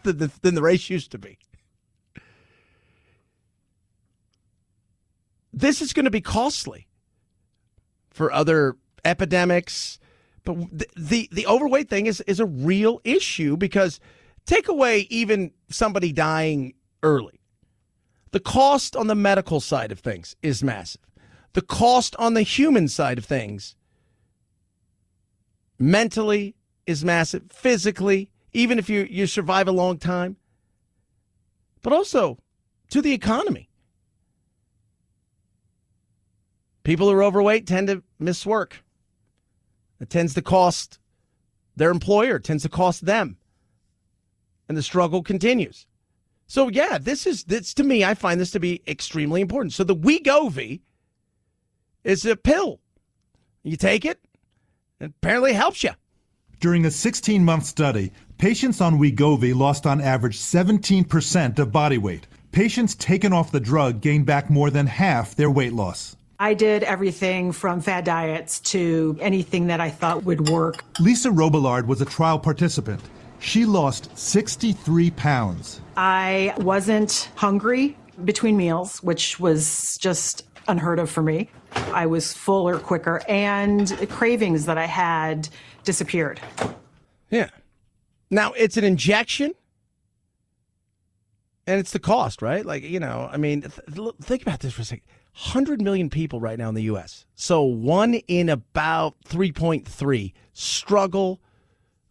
than the race used to be. This is going to be costly for other epidemics. But the overweight thing is a real issue because take away even somebody dying early. The cost on the medical side of things is massive. The cost on the human side of things, mentally, is massive. Physically, even if you survive a long time. But also to the economy. People who are overweight tend to miss work. It tends to cost their employer, tends to cost them. And the struggle continues. So, yeah, this to me, I find this to be extremely important. So the Wegovy is a pill. You take it, it apparently helps you. During a 16-month study, patients on Wegovy lost on average 17% of body weight. Patients taken off the drug gained back more than half their weight loss. I did everything from fad diets to anything that I thought would work. Lisa Robillard was a trial participant. She lost 63 pounds. I wasn't hungry between meals, which was just unheard of for me. I was fuller quicker, and cravings that I had disappeared. Yeah. Now, it's an injection, and it's the cost, right? Like, I mean, think about this for a second. 100 million people right now in the U.S. So 1 in about 3.3 struggle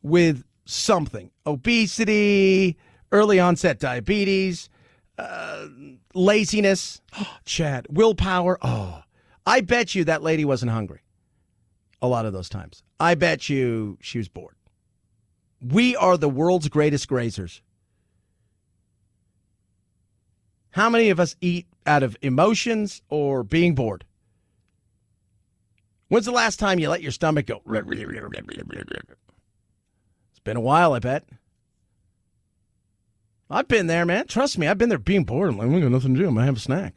with something. Obesity, early onset diabetes, laziness, Chad, willpower. I bet you that lady wasn't hungry a lot of those times. I bet you she was bored. We are the world's greatest grazers. How many of us eat out of emotions or being bored? When's the last time you let your stomach go? It's been a while, I bet. I've been there, man. Trust me, I've been there being bored. I'm like, I got nothing to do. I'm going to have a snack.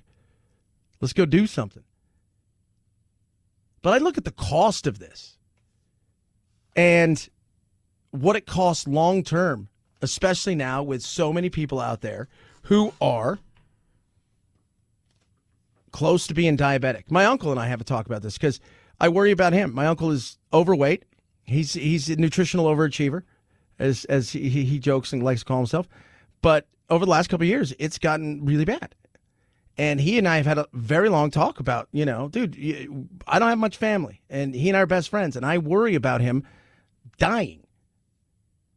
Let's go do something. But I look at the cost of this and what it costs long term, especially now with so many people out there who are close to being diabetic. My uncle and I have a talk about this because I worry about him. My uncle is overweight. He's a nutritional overachiever, as he jokes and likes to call himself. But over the last couple of years, it's gotten really bad. And he and I have had a very long talk about, dude, I don't have much family. And he and I are best friends. And I worry about him dying.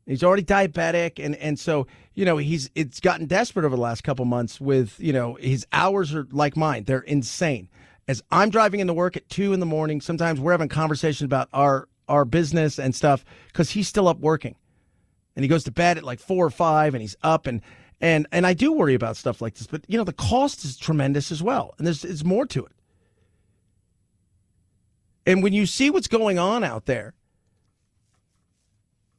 He's already diabetic. And so, it's gotten desperate over the last couple months with, his hours are like mine. They're insane. As I'm driving into work at 2 a.m, sometimes we're having conversations about our business and stuff because he's still up working. And he goes to bed at like 4 or 5 and he's up and I do worry about stuff like this. But, the cost is tremendous as well. And there's more to it. And when you see what's going on out there,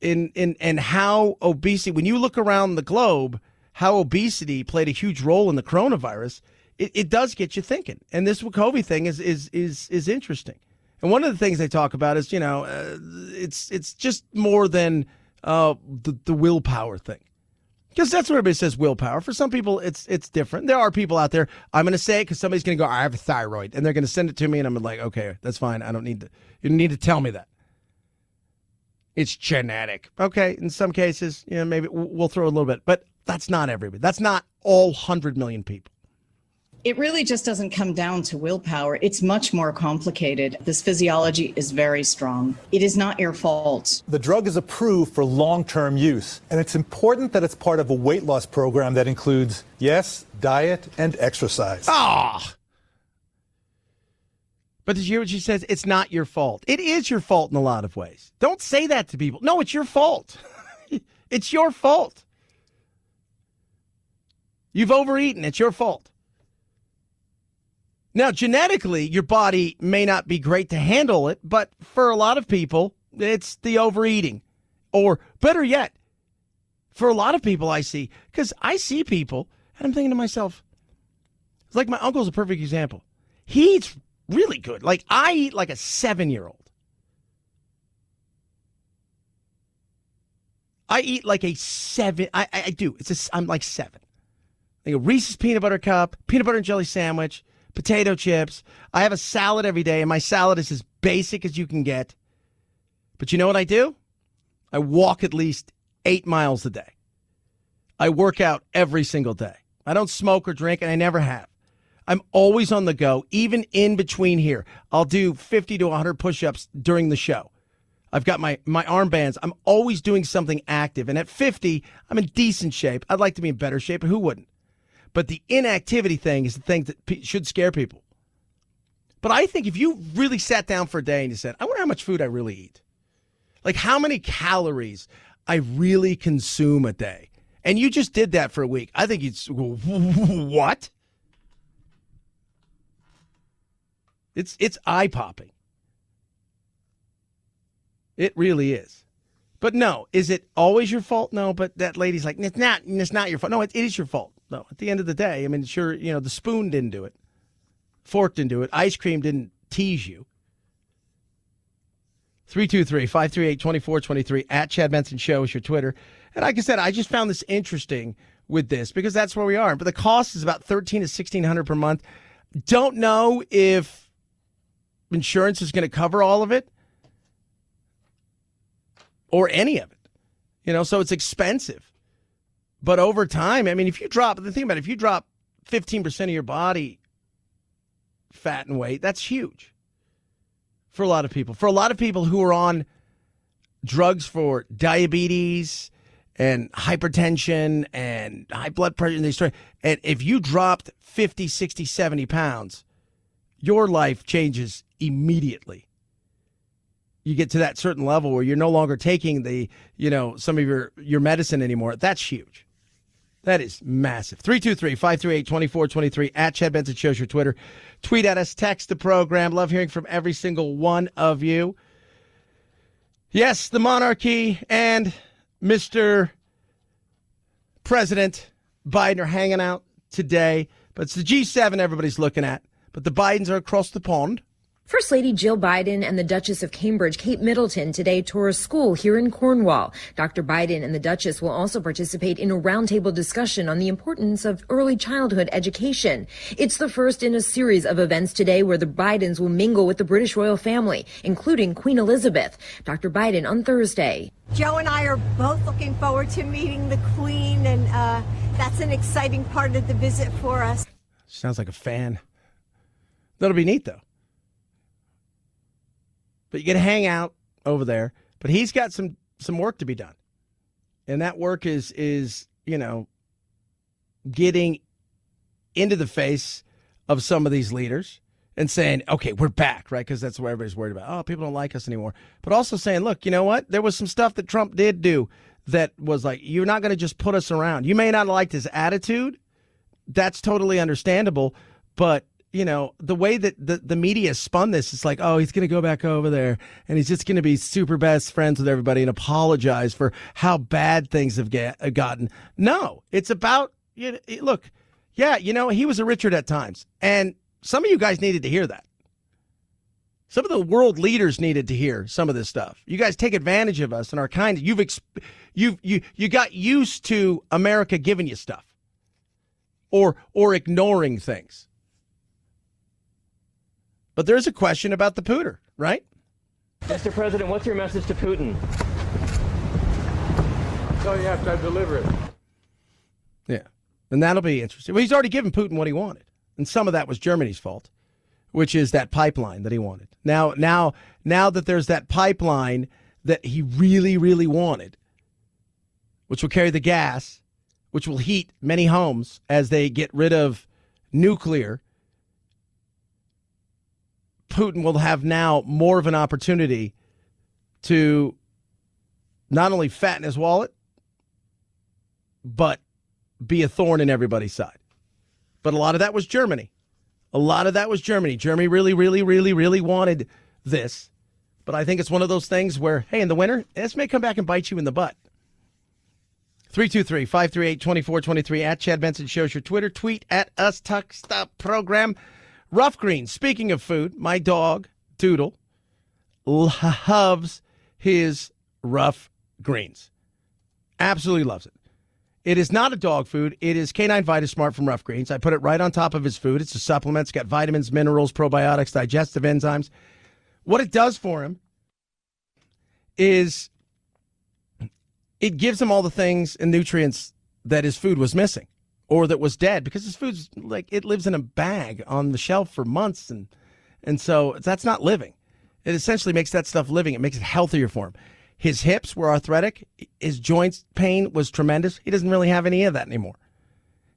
in how obesity, when you look around the globe, how obesity played a huge role in the coronavirus, it does get you thinking. And this Wegovy thing is interesting. And one of the things they talk about is, it's just more than the willpower thing. Because that's what everybody says, willpower. For some people, it's different. There are people out there, I'm going to say it because somebody's going to go, I have a thyroid. And they're going to send it to me, and I'm like, okay, that's fine. You don't need to tell me that. It's genetic. Okay, in some cases, maybe we'll throw a little bit. But that's not everybody. That's not all 100 million people. It really just doesn't come down to willpower. It's much more complicated. This physiology is very strong. It is not your fault. The drug is approved for long-term use, and it's important that it's part of a weight loss program that includes, yes, diet and exercise. But did you hear what she says? It's not your fault. It is your fault in a lot of ways. Don't say that to people. No, it's your fault. It's your fault. You've overeaten. It's your fault. Now, genetically, your body may not be great to handle it, but for a lot of people, it's the overeating. Or better yet, for a lot of people I see, because I see people, and I'm thinking to myself, it's like my uncle's a perfect example. He eats really good. Like, I eat like a 7-year-old. I eat like a 7. I do. I'm like 7. Like a Reese's peanut butter cup, peanut butter and jelly sandwich, potato chips. I have a salad every day, and my salad is as basic as you can get. But you know what I do? I walk at least 8 miles a day. I work out every single day. I don't smoke or drink, and I never have. I'm always on the go, even in between here. I'll do 50 to 100 push-ups during the show. I've got my armbands. I'm always doing something active. And at 50, I'm in decent shape. I'd like to be in better shape, but who wouldn't? But the inactivity thing is the thing that should scare people. But I think if you really sat down for a day and you said, I wonder how much food I really eat. Like how many calories I really consume a day. And you just did that for a week. I think you'd go, what? It's eye-popping. It really is. But no, is it always your fault? No, but that lady's like, it's not your fault. No, it is your fault. No, at the end of the day, I mean, sure, the spoon didn't do it. Fork didn't do it. Ice cream didn't tease you. 323-538-2423 at Chad Benson Show is your Twitter. And like I said, I just found this interesting with this because that's where we are. But the cost is about $1,300 to $1,600 per month. Don't know if insurance is going to cover all of it or any of it. So it's expensive. But over time, I mean, if you drop 15% of your body fat and weight, that's huge for a lot of people. For a lot of people who are on drugs for diabetes and hypertension and high blood pressure, and if you dropped 50, 60, 70 pounds, your life changes immediately. You get to that certain level where you're no longer taking some of your medicine anymore. That's huge. That is massive. 323-538-2423 at Chad Benson Show's your Twitter. Tweet at us, text the program. Love hearing from every single one of you. Yes, the monarchy and Mr. President Biden are hanging out today, but it's the G7 everybody's looking at. But the Bidens are across the pond. First Lady Jill Biden and the Duchess of Cambridge, Kate Middleton, today tour a school here in Cornwall. Dr. Biden and the Duchess will also participate in a roundtable discussion on the importance of early childhood education. It's the first in a series of events today where the Bidens will mingle with the British royal family, including Queen Elizabeth. Dr. Biden on Thursday. Joe and I are both looking forward to meeting the Queen, and that's an exciting part of the visit for us. Sounds like a fan. That'll be neat, though. But you get to hang out over there. But he's got some work to be done. And that work is getting into the face of some of these leaders and saying, okay, we're back, right? Because that's what everybody's worried about. Oh, people don't like us anymore. But also saying, look, you know what? There was some stuff that Trump did do that was like, you're not going to just put us around. You may not have liked his attitude. That's totally understandable. But the way that the media spun this, it's like, oh, he's going to go back over there and he's just going to be super best friends with everybody and apologize for how bad things have gotten. No, it's about, look, yeah, he was a Richard at times. And some of you guys needed to hear that. Some of the world leaders needed to hear some of this stuff. You guys take advantage of us and are kind. You got used to America giving you stuff or ignoring things. But there's a question about the pooter, right? Mr. President, what's your message to Putin? So you have to deliver it. Yeah, and that'll be interesting. Well, he's already given Putin what he wanted, and some of that was Germany's fault, which is that pipeline that he wanted. Now that there's that pipeline that he really, really wanted, which will carry the gas, which will heat many homes as they get rid of nuclear, Putin will have now more of an opportunity to not only fatten his wallet, but be a thorn in everybody's side. But a lot of that was Germany. Germany really, really, really, really wanted this. But I think it's one of those things where, hey, in the winter, this may come back and bite you in the butt. 323-538-2423 at Chad Benson Show's your Twitter. Tweet at us, text the program. Rough Greens. Speaking of food, my dog, Doodle, loves his rough greens. Absolutely loves it. It is not a dog food. It is Canine VitaSmart from Rough Greens. I put it right on top of his food. It's a supplement. It's got vitamins, minerals, probiotics, digestive enzymes. What it does for him is it gives him all the things and nutrients that his food was missing. or that was dead, because his food's like it lives in a bag on the shelf for months, and so that's not living. It essentially makes that stuff living. It makes it healthier for him. His hips were arthritic. His joints pain was tremendous. He doesn't really have any of that anymore.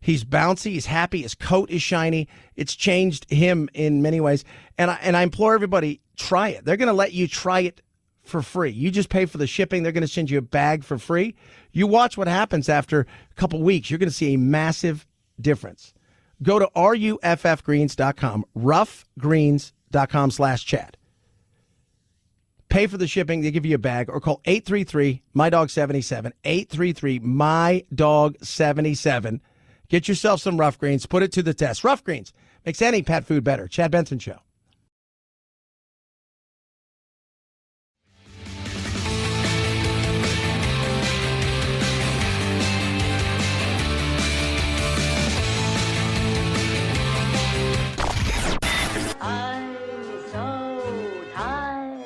He's bouncy. He's happy. His coat is shiny. It's changed him in many ways. And I implore everybody, try it. They're going to let you try it for free. You just pay for the shipping. They're going to send you a bag for free. You watch what happens after a couple weeks. You're going to see a massive difference. Go to ruffgreens.com, ruffgreens.com/Chad. Pay for the shipping. They give you a bag, or call 833-MY-DOG-77, 833-MY-DOG-77. Get yourself some Rough Greens. Put it to the test. Rough Greens makes any pet food better. Chad Benson Show. I'm so tired.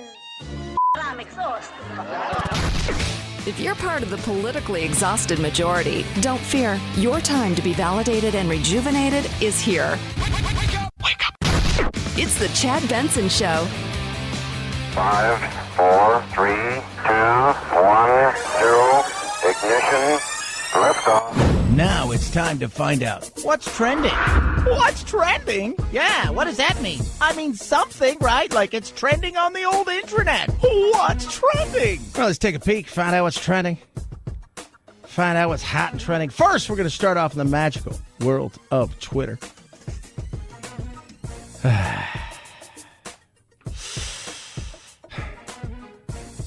I'm exhausted. If you're part of the politically exhausted majority, don't fear. Your time to be validated and rejuvenated is here. Wake up. It's the Chad Benson Show. 5, 4, 3, 2, 1, 0, ignition, liftoff. Now it's time to find out what's trending. What's trending? Yeah, what does that mean? I mean something, right? Like it's trending on the old internet. What's trending? Well, let's take a peek, find out what's trending. Find out what's hot and trending. First, we're going to start off in the magical world of Twitter.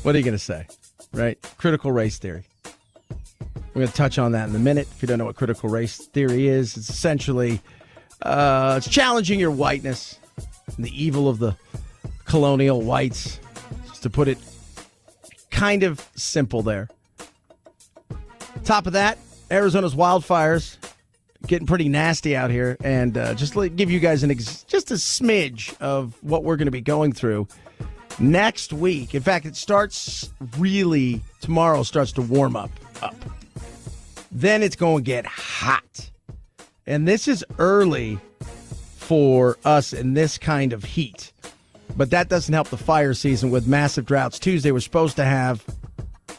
What are you going to say, right? Critical race theory. We're going to touch on that in a minute. If you don't know what critical race theory is, it's essentially it's challenging your whiteness and the evil of the colonial whites. Just to put it kind of simple there. Top of that, Arizona's wildfires getting pretty nasty out here, and just to give you guys just a smidge of what we're going to be going through next week. In fact, it starts really tomorrow. Starts to warm up. Then it's going to get hot. And this is early for us in this kind of heat. But that doesn't help the fire season with massive droughts. Tuesday, we're supposed to have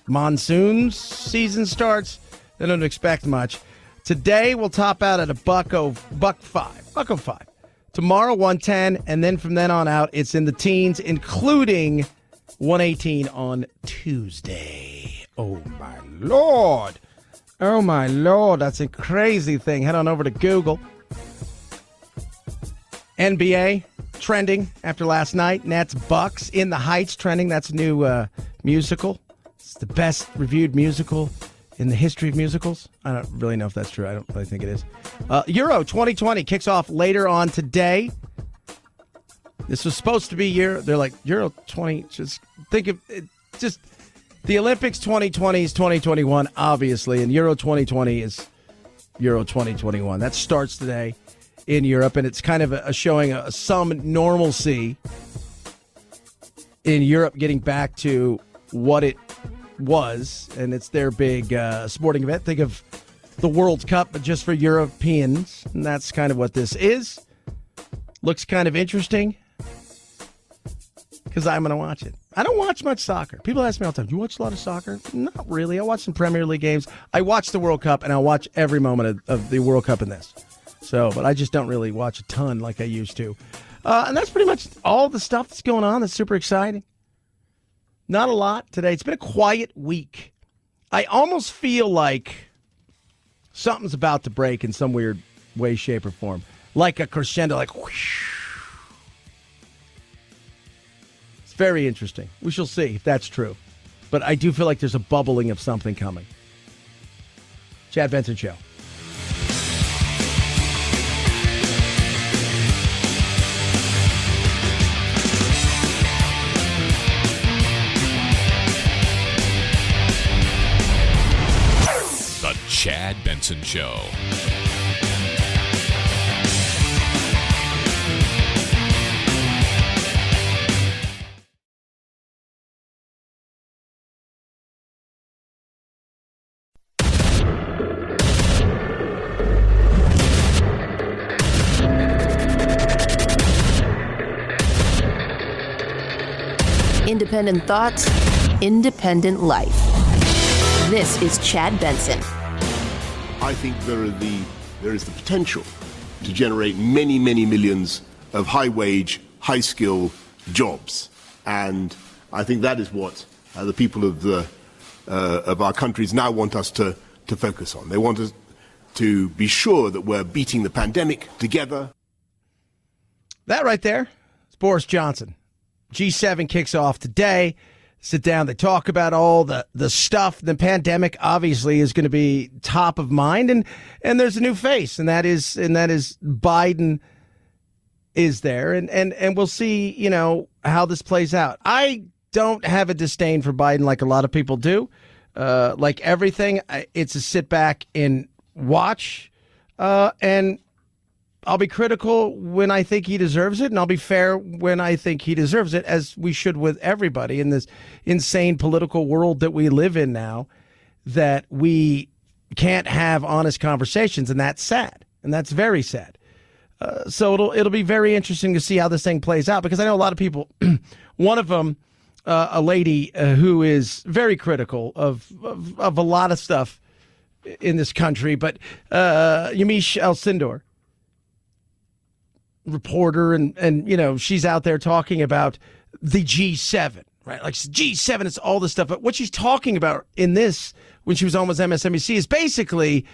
monsoon season starts. They don't expect much. Today, we'll top out at $105. Tomorrow, 110. And then from then on out, it's in the teens, including 118 on Tuesday. Oh, my Lord. Oh, my Lord, that's a crazy thing. Head on over to Google. NBA trending after last night. Nets Bucks. In the Heights trending. That's a new musical. It's the best reviewed musical in the history of musicals. I don't really know if that's true. I don't really think it is. Euro 2020 kicks off later on today. This was supposed to be they're like, Euro 20, just think of it, just... The Olympics 2020 is 2021, obviously, and Euro 2020 is Euro 2021. That starts today in Europe, and it's kind of showing some normalcy in Europe getting back to what it was, and it's their big sporting event. Think of the World Cup, but just for Europeans, and that's kind of what this is. Looks kind of interesting, because I'm going to watch it. I don't watch much soccer. People ask me all the time, do you watch a lot of soccer? Not really. I watch some Premier League games. I watch the World Cup, and I'll watch every moment of the World Cup in this. So, but I just don't really watch a ton like I used to. And that's pretty much all the stuff that's going on that's super exciting. Not a lot today. It's been a quiet week. I almost feel like something's about to break in some weird way, shape, or form. Like a crescendo, like whoosh. Very interesting. We shall see if that's true. But I do feel like there's a bubbling of something coming. Chad Benson Show. The Chad Benson Show. Independent thoughts, independent life. This is Chad Benson. I think there is the potential to generate many, many millions of high-wage, high-skill jobs. And I think that is what the people of our countries now want us to focus on. They want us to be sure that we're beating the pandemic together. That right there is Boris Johnson. G7 kicks off today. Sit down, they talk about all the stuff. The pandemic obviously is going to be top of mind, and there's a new face, and that is Biden is there, and we'll see, how this plays out. I don't have a disdain for Biden like a lot of people do. Like everything, it's a sit back and watch, and I'll be critical when I think he deserves it, and I'll be fair when I think he deserves it, as we should with everybody in this insane political world that we live in now, that we can't have honest conversations, and that's sad, and that's very sad. So it'll be very interesting to see how this thing plays out, because I know a lot of people, one of them, a lady who is very critical of a lot of stuff in this country, but Yamiche Alcindor, reporter, and she's out there talking about the G7, right? Like G7, it's all this stuff. But what she's talking about in this, when she was on with MSNBC, is basically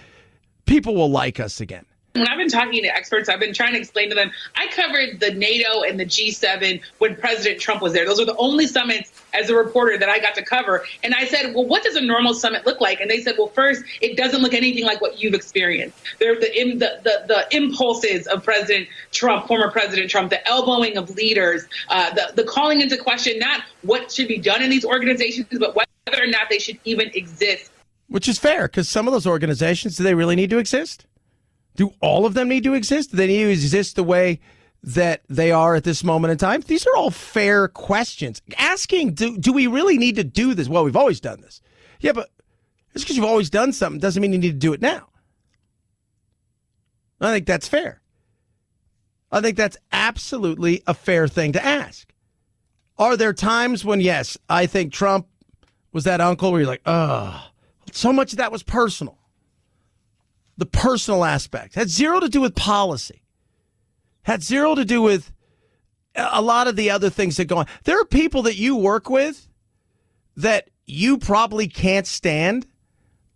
people will like us again. When I've been talking to experts, I've been trying to explain to them, I covered the NATO and the G7 when President Trump was there. Those are the only summits as a reporter that I got to cover. And I said, well, what does a normal summit look like? And they said, well, first, it doesn't look anything like what you've experienced. They're the impulses of President Trump, former President Trump, the elbowing of leaders, the calling into question, not what should be done in these organizations, but whether or not they should even exist. Which is fair, because some of those organizations, do they really need to exist? Do all of them need to exist? Do they need to exist the way that they are at this moment in time? These are all fair questions. Asking, do we really need to do this? Well, we've always done this. Yeah, but just because you've always done something doesn't mean you need to do it now. I think that's fair. I think that's absolutely a fair thing to ask. Are there times when, yes, I think Trump was that uncle where you're like, so much of that was personal. The personal aspect had zero to do with policy, had zero to do with a lot of the other things that go on. There are people that you work with that you probably can't stand,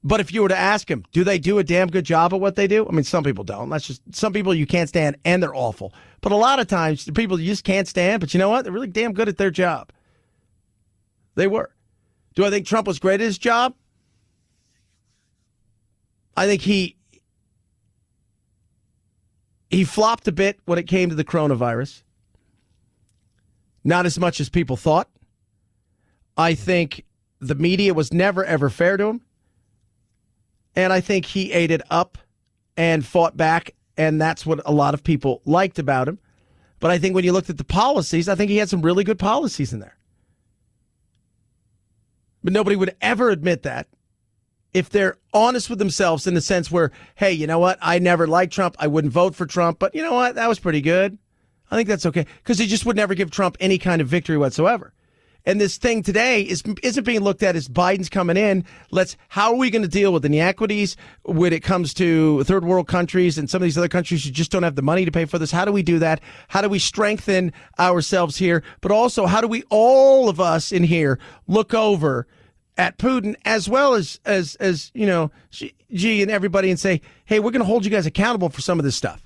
but if you were to ask them, do they do a damn good job at what they do? I mean, some people don't. That's just some people you can't stand and they're awful. But a lot of times, the people you just can't stand, but you know what? They're really damn good at their job. They were. Do I think Trump was great at his job? I think he flopped a bit when it came to the coronavirus. Not as much as people thought. I think the media was never, ever fair to him. And I think he ate it up and fought back, and that's what a lot of people liked about him. But I think when you looked at the policies, I think he had some really good policies in there. But nobody would ever admit that if they're honest with themselves in the sense where, hey, you know what? I never liked Trump. I wouldn't vote for Trump. But you know what? That was pretty good. I think that's okay. Because he just would never give Trump any kind of victory whatsoever. And this thing today isn't being looked at as Biden's coming in. How are we going to deal with inequities when it comes to third world countries and some of these other countries who just don't have the money to pay for this? How do we do that? How do we strengthen ourselves here? But also, how do we, all of us in here, look over at Putin as well as Xi and everybody and say, hey, we're going to hold you guys accountable for some of this stuff.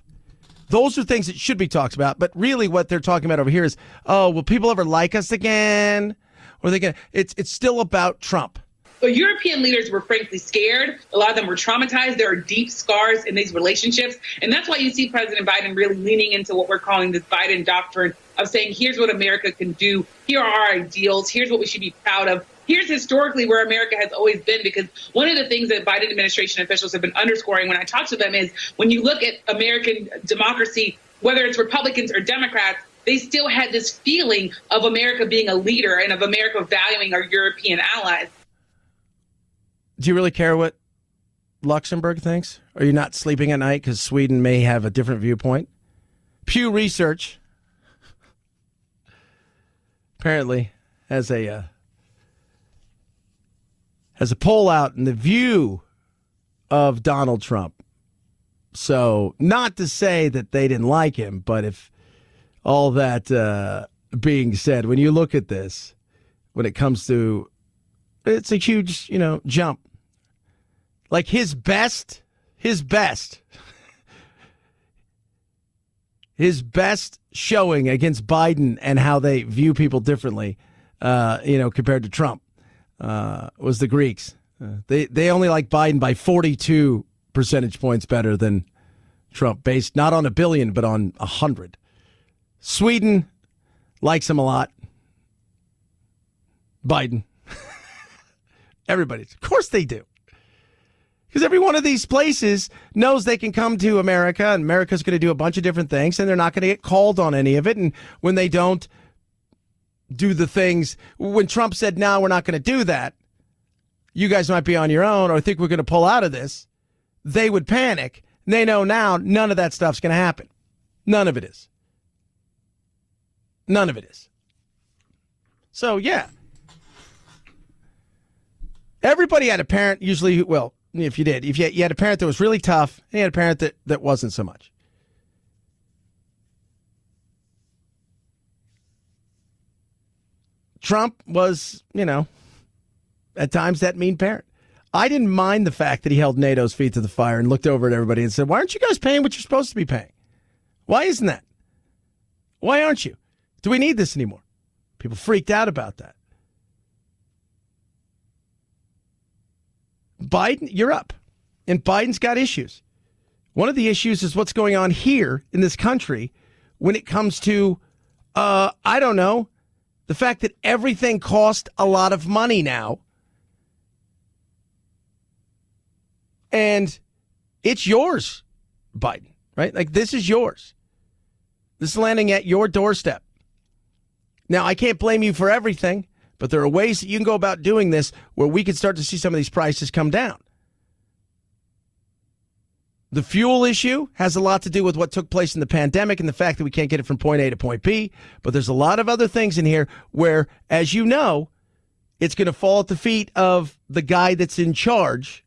Those are things that should be talked about. But really what they're talking about over here is, will people ever like us again? Or are they going to, it's still about Trump. But European leaders were frankly scared. A lot of them were traumatized. There are deep scars in these relationships. And that's why you see President Biden really leaning into what we're calling this Biden doctrine of saying, here's what America can do. Here are our ideals. Here's what we should be proud of. Here's historically where America has always been, because one of the things that Biden administration officials have been underscoring when I talk to them is when you look at American democracy, whether it's Republicans or Democrats, they still had this feeling of America being a leader and of America valuing our European allies. Do you really care what Luxembourg thinks? Are you not sleeping at night because Sweden may have a different viewpoint? Pew Research apparently has a poll out in the view of Donald Trump. So not to say that they didn't like him, but if all that being said, when you look at this, when it comes to, it's a huge, jump. Like his best showing against Biden and how they view people differently, compared to Trump, was the Greeks. They only like Biden by 42 percentage points better than Trump, based not on 1 billion, but on 100. Sweden likes him a lot. Biden. Everybody. Of course they do. Because every one of these places knows they can come to America, and America's going to do a bunch of different things, and they're not going to get called on any of it. And when they don't do the things, when Trump said, no, we're not going to do that, you guys might be on your own, or think we're going to pull out of this, they would panic. And they know now none of that stuff's going to happen. None of it is. None of it is. So, yeah. Everybody had a parent, usually, well, if you had a parent that was really tough, and you had a parent that wasn't so much. Trump was, at times that mean parent. I didn't mind the fact that he held NATO's feet to the fire and looked over at everybody and said, why aren't you guys paying what you're supposed to be paying? Why isn't that? Why aren't you? Do we need this anymore? People freaked out about that. Biden, you're up. And Biden's got issues. One of the issues is what's going on here in this country when it comes to, the fact that everything costs a lot of money now. And it's yours, Biden, right? Like, this is yours. This is landing at your doorstep. Now, I can't blame you for everything, but there are ways that you can go about doing this where we can start to see some of these prices come down. The fuel issue has a lot to do with what took place in the pandemic and the fact that we can't get it from point A to point B. But there's a lot of other things in here where, as you know, it's going to fall at the feet of the guy that's in charge,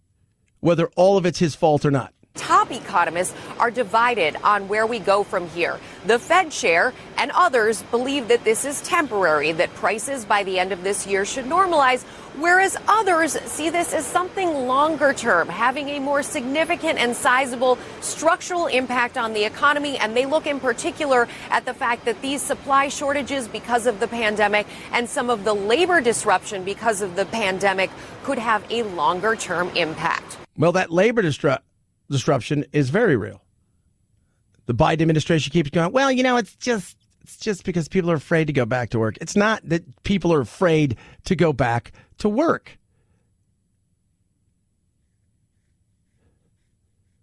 whether all of it's his fault or not. Top economists are divided on where we go from here. The Fed chair and others believe that this is temporary, that prices by the end of this year should normalize, whereas others see this as something longer term, having a more significant and sizable structural impact on the economy. And they look in particular at the fact that these supply shortages because of the pandemic and some of the labor disruption because of the pandemic could have a longer term impact. Well, that labor disruption is very real. The Biden administration keeps going, well, it's just because people are afraid to go back to work. It's not that people are afraid to go back to work.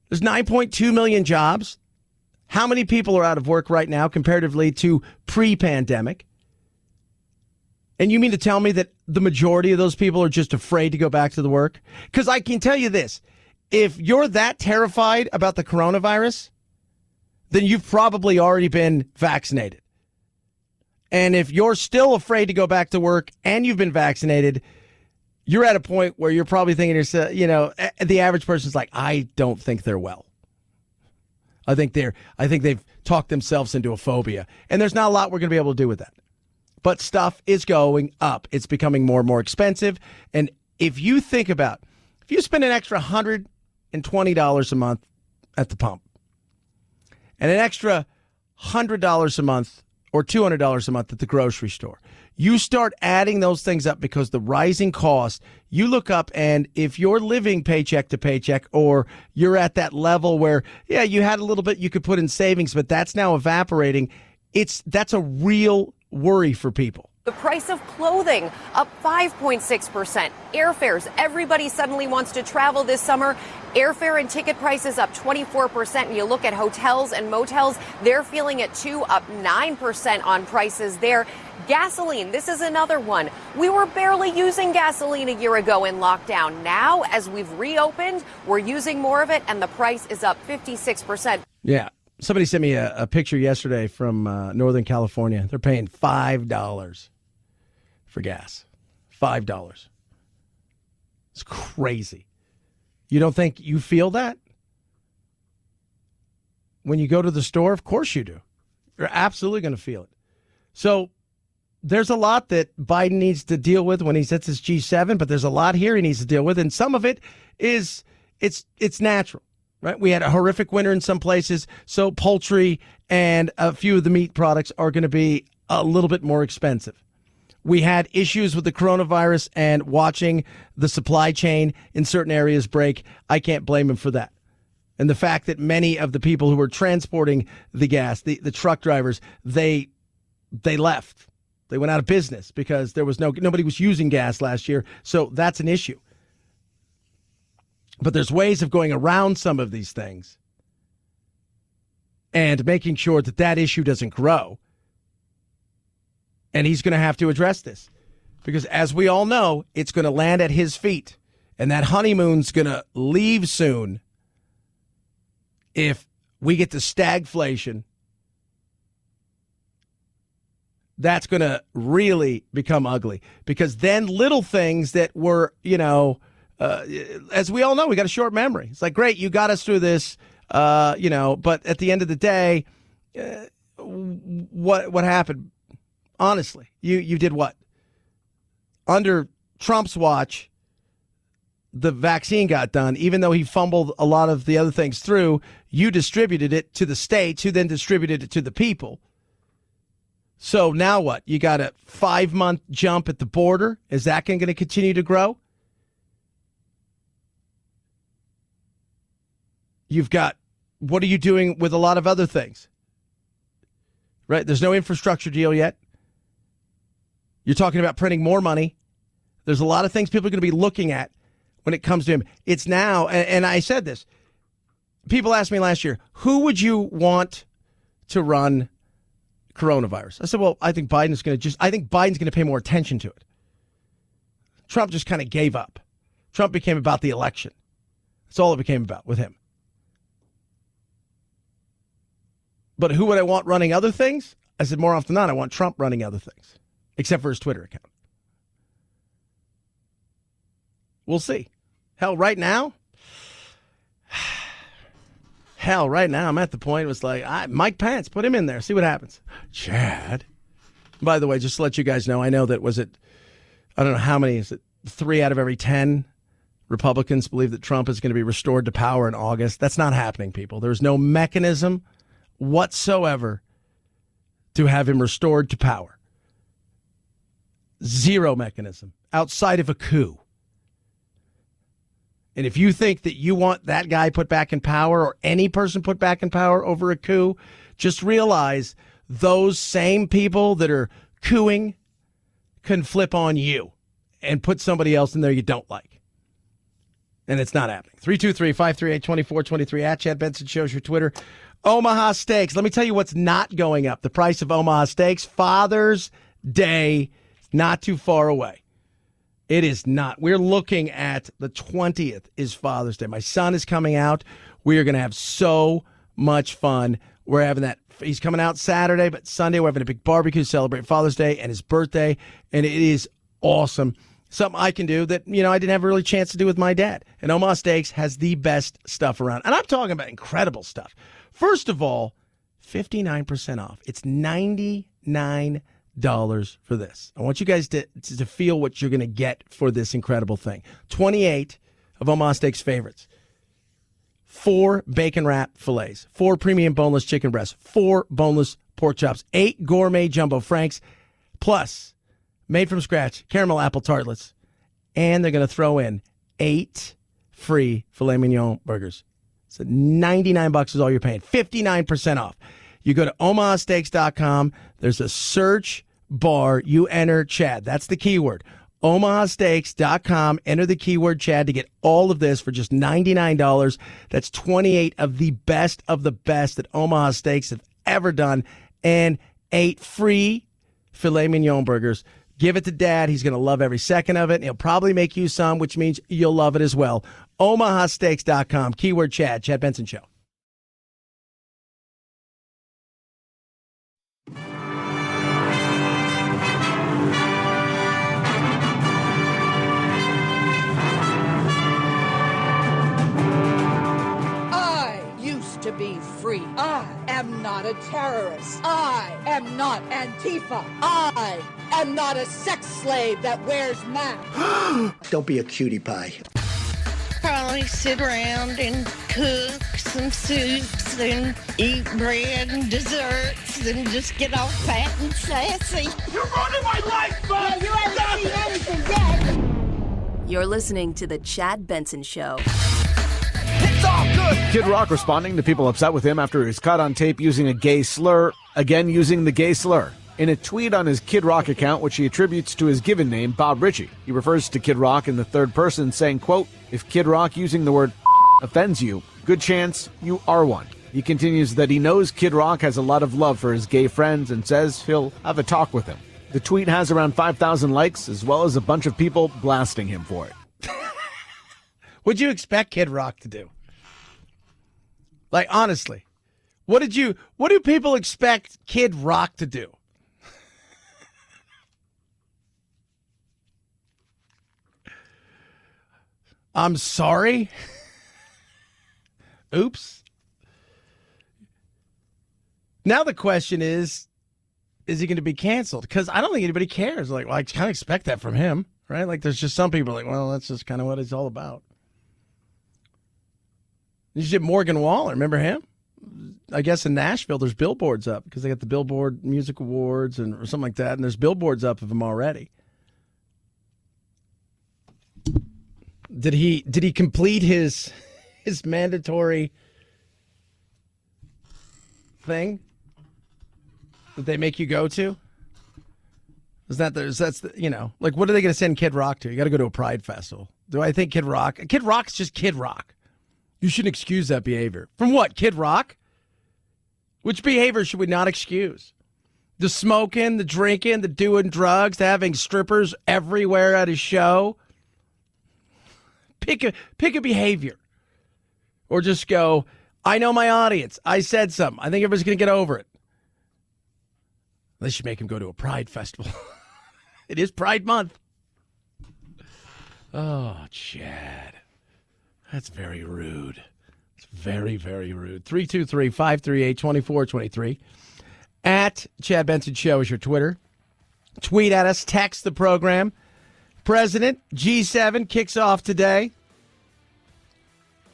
There's 9.2 million jobs. How many people are out of work right now comparatively to pre-pandemic? And you mean to tell me that the majority of those people are just afraid to go back to the work? Because I can tell you this. If you're that terrified about the coronavirus, then you've probably already been vaccinated. And if you're still afraid to go back to work and you've been vaccinated, you're at a point where you're probably thinking to yourself, the average person's like, I don't think they're well. I think they've talked themselves into a phobia. And there's not a lot we're going to be able to do with that. But stuff is going up. It's becoming more and more expensive. And if you think about, if you spend an extra $120 a month at the pump and an extra $100 a month or $200 a month at the grocery store, you start adding those things up because the rising cost, you look up and if you're living paycheck to paycheck or you're at that level where, yeah, you had a little bit you could put in savings, but that's now evaporating. That's a real worry for people. The price of clothing up 5.6%. Airfares, everybody suddenly wants to travel this summer. Airfare and ticket prices up 24%. And you look at hotels and motels, they're feeling it too, up 9% on prices there. Gasoline, this is another one. We were barely using gasoline a year ago in lockdown. Now, as we've reopened, we're using more of it, and the price is up 56%. Yeah. Somebody sent me a picture yesterday from Northern California. They're paying $5 for gas. $5. It's crazy. You don't think you feel that? When you go to the store, of course you do. You're absolutely going to feel it. So there's a lot that Biden needs to deal with when he's at this G7, but there's a lot here he needs to deal with, and some of it is it's natural, right? We had a horrific winter in some places, so poultry and a few of the meat products are going to be a little bit more expensive. We had issues with the coronavirus and watching the supply chain in certain areas break. I can't blame him for that. And the fact that many of the people who were transporting the gas, the truck drivers, they left. They went out of business because there was nobody was using gas last year. So that's an issue. But there's ways of going around some of these things and making sure that that issue doesn't grow. And he's going to have to address this because, as we all know, it's going to land at his feet. And that honeymoon's going to leave soon if we get to stagflation. That's going to really become ugly because then little things that were, as we all know, we got a short memory. It's like, great, you got us through this, but at the end of the day, what happened? Honestly, you did what? Under Trump's watch, the vaccine got done. Even though he fumbled a lot of the other things through, you distributed it to the states, who then distributed it to the people. So now what? You got a 5-month jump at the border. Is that going to continue to grow? You've got, what are you doing with a lot of other things? Right? There's no infrastructure deal yet. You're talking about printing more money. There's a lot of things people are going to be looking at when it comes to him. It's now, and I said this. People asked me last year, who would you want to run coronavirus? I said, well, I think Biden's going to pay more attention to it. Trump just kind of gave up. Trump became about the election. That's all it became about with him. But who would I want running other things? I said, more often than not, I want Trump running other things, except for his Twitter account. We'll see. Hell, right now, I'm at the point it was like, Mike Pence, put him in there, see what happens. Chad. By the way, just to let you guys know, I know that I don't know how many, is it 3 out of every 10 Republicans believe that Trump is going to be restored to power in August? That's not happening, people. There's no mechanism whatsoever to have him restored to power. Zero mechanism outside of a coup. And if you think that you want that guy put back in power or any person put back in power over a coup, just realize those same people that are cooing can flip on you and put somebody else in there you don't like. And it's not happening. 323-538-2423 at Chad Benson shows your Twitter. Omaha Steaks. Let me tell you what's not going up. The price of Omaha Steaks. Father's Day, not too far away. It is not. We're looking at the 20th is Father's Day. My son is coming out. We are going to have so much fun. We're having that. He's coming out Saturday, but Sunday we're having a big barbecue to celebrate Father's Day and his birthday, and it is awesome. Something I can do that, I didn't have a really chance to do with my dad. And Omaha Steaks has the best stuff around. And I'm talking about incredible stuff. First of all, 59% off. It's $99 for this. I want you guys to feel what you're going to get for this incredible thing. 28 of Omaha Steaks' favorites. 4 bacon wrap fillets, 4 premium boneless chicken breasts, 4 boneless pork chops, 8 gourmet jumbo franks, plus made from scratch caramel apple tartlets, and they're going to throw in 8 free filet mignon burgers. So $99 is all you're paying. 59% off. You go to omahasteaks.com. There's a search bar. You enter Chad. That's the keyword. omahasteaks.com. Enter the keyword Chad to get all of this for just $99. That's 28 of the best that Omaha Steaks have ever done, and 8 free filet mignon burgers. Give it to Dad. He's going to love every second of it. And he'll probably make you some, which means you'll love it as well. omahasteaks.com. Keyword Chad. Chad Benson Show. not a terrorist. I am not Antifa. I am not a sex slave that wears masks. Don't be a cutie pie. Probably sit around and cook some soups and eat bread and desserts and just get all fat and sassy. You're running my life, bud! Yeah, you haven't seen anything yet. You're listening to The Chad Benson Show. It's all good! Kid Rock responding to people upset with him after he's caught on tape using a gay slur, again using the gay slur. In a tweet on his Kid Rock account, which he attributes to his given name, Bob Ritchie, he refers to Kid Rock in the third person, saying, quote, "If Kid Rock using the word offends you, good chance you are one." He continues that he knows Kid Rock has a lot of love for his gay friends and says he'll have a talk with him. The tweet has around 5,000 likes, as well as a bunch of people blasting him for it. What'd you expect Kid Rock to do? Like, honestly, what do people expect Kid Rock to do? I'm sorry? Oops. Now the question is he going to be canceled? Because I don't think anybody cares. Like, well, I kind of expect that from him, right? Like, there's just some people like, well, that's just kind of what it's all about. You did Morgan Wallen. Remember him? I guess in Nashville, there's billboards up because they got the Billboard Music Awards or something like that, and there's billboards up of him already. Did he complete his mandatory thing that they make you go to? That's like, what are they going to send Kid Rock to? You got to go to a Pride festival. Do I think Kid Rock's just Kid Rock? You shouldn't excuse that behavior. From what, Kid Rock? Which behavior should we not excuse? The smoking, the drinking, the doing drugs, the having strippers everywhere at his show. Pick a behavior. Or just go, I know my audience. I said something. I think everybody's going to get over it. They should make him go to a Pride festival. It is Pride Month. Oh, Chad. That's very rude. It's very, very rude. 323-538-2423. At Chad Benson Show is your Twitter. Tweet at us. Text the program. President G7 kicks off today.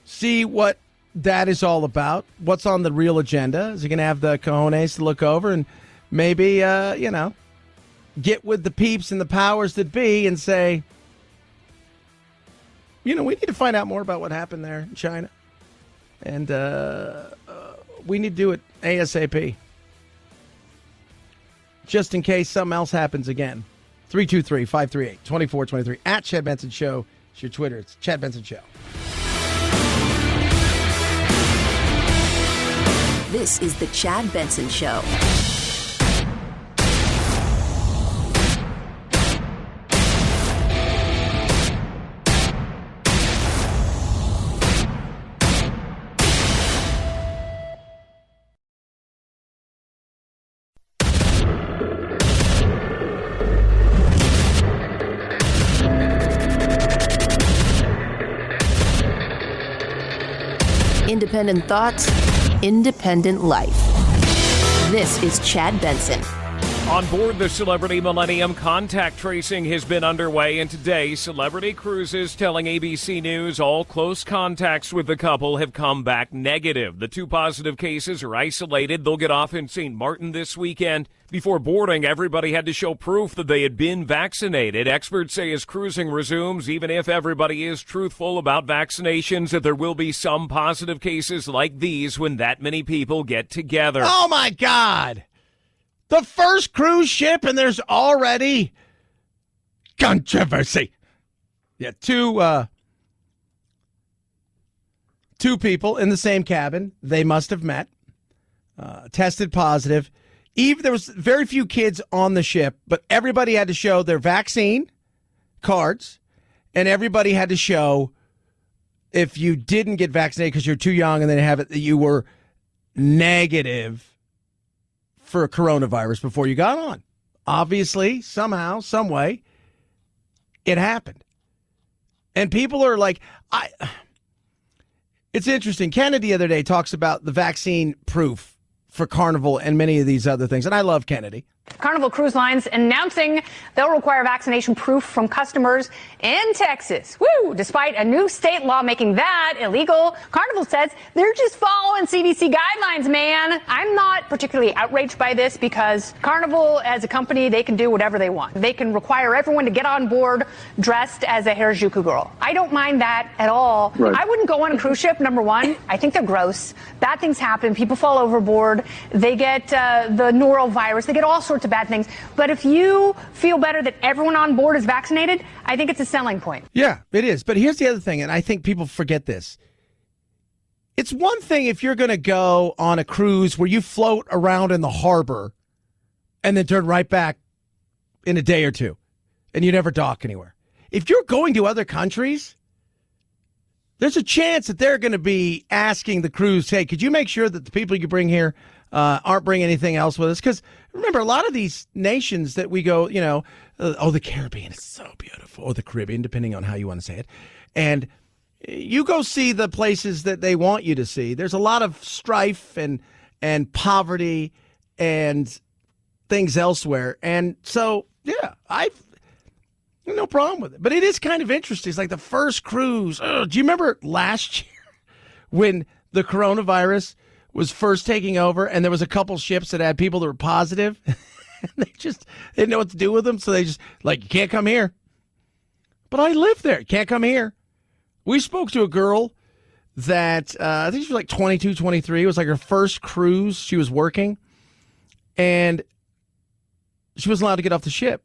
See what that is all about. What's on the real agenda? Is he going to have the cojones to look over and maybe, get with the peeps and the powers that be and say, we need to find out more about what happened there in China. And we need to do it ASAP. Just in case something else happens again. 323-538-2423. At Chad Benson Show. It's your Twitter. It's Chad Benson Show. This is the Chad Benson Show. Independent thoughts, independent life. This is Chad Benson. On board the Celebrity Millennium, contact tracing has been underway, and today, Celebrity Cruises telling ABC News all close contacts with the couple have come back negative. The 2 positive cases are isolated. They'll get off in St. Martin this weekend. Before boarding, everybody had to show proof that they had been vaccinated. Experts say as cruising resumes, even if everybody is truthful about vaccinations, that there will be some positive cases like these when that many people get together. Oh, my God. The first cruise ship, and there's already controversy. Yeah, two people in the same cabin. They must have met, tested positive. Even there was very few kids on the ship, but everybody had to show their vaccine cards, and everybody had to show if you didn't get vaccinated because you're too young and then have it that you were negative for coronavirus before you got on. Obviously, somehow, some way, it happened. And people are like, it's interesting. Kennedy the other day talks about the vaccine proof for Carnival and many of these other things. And I love Kennedy. Carnival Cruise Lines announcing they'll require vaccination proof from customers in Texas. Woo! Despite a new state law making that illegal, Carnival says they're just following CDC guidelines, man. I'm not particularly outraged by this because Carnival, as a company, they can do whatever they want. They can require everyone to get on board dressed as a Harajuku girl. I don't mind that at all. Right. I wouldn't go on a cruise ship, number one. I think they're gross. Bad things happen. People fall overboard. They get the norovirus. They get all sorts of bad things. But if you feel better that everyone on board is vaccinated, I think it's a selling point. Yeah, it is. But here's the other thing, and I think people forget this. It's one thing if you're going to go on a cruise where you float around in the harbor and then turn right back in a day or two and you never dock anywhere. If you're going to other countries, there's a chance that they're going to be asking the cruise, hey, could you make sure that the people you bring here aren't bringing anything else with us? Because remember, a lot of these nations that we go, the Caribbean is so beautiful, or the Caribbean, depending on how you want to say it. And you go see the places that they want you to see. There's a lot of strife and poverty and things elsewhere. And so, yeah, I've no problem with it. But it is kind of interesting. It's like the first cruise. Do you remember last year when the coronavirus was first taking over and there was a couple ships that had people that were positive? And they didn't know what to do with them. So they just, you can't come here. But I live there. You can't come here. We spoke to a girl that I think she was 22, 23. It was her first cruise. She was working. And she wasn't allowed to get off the ship.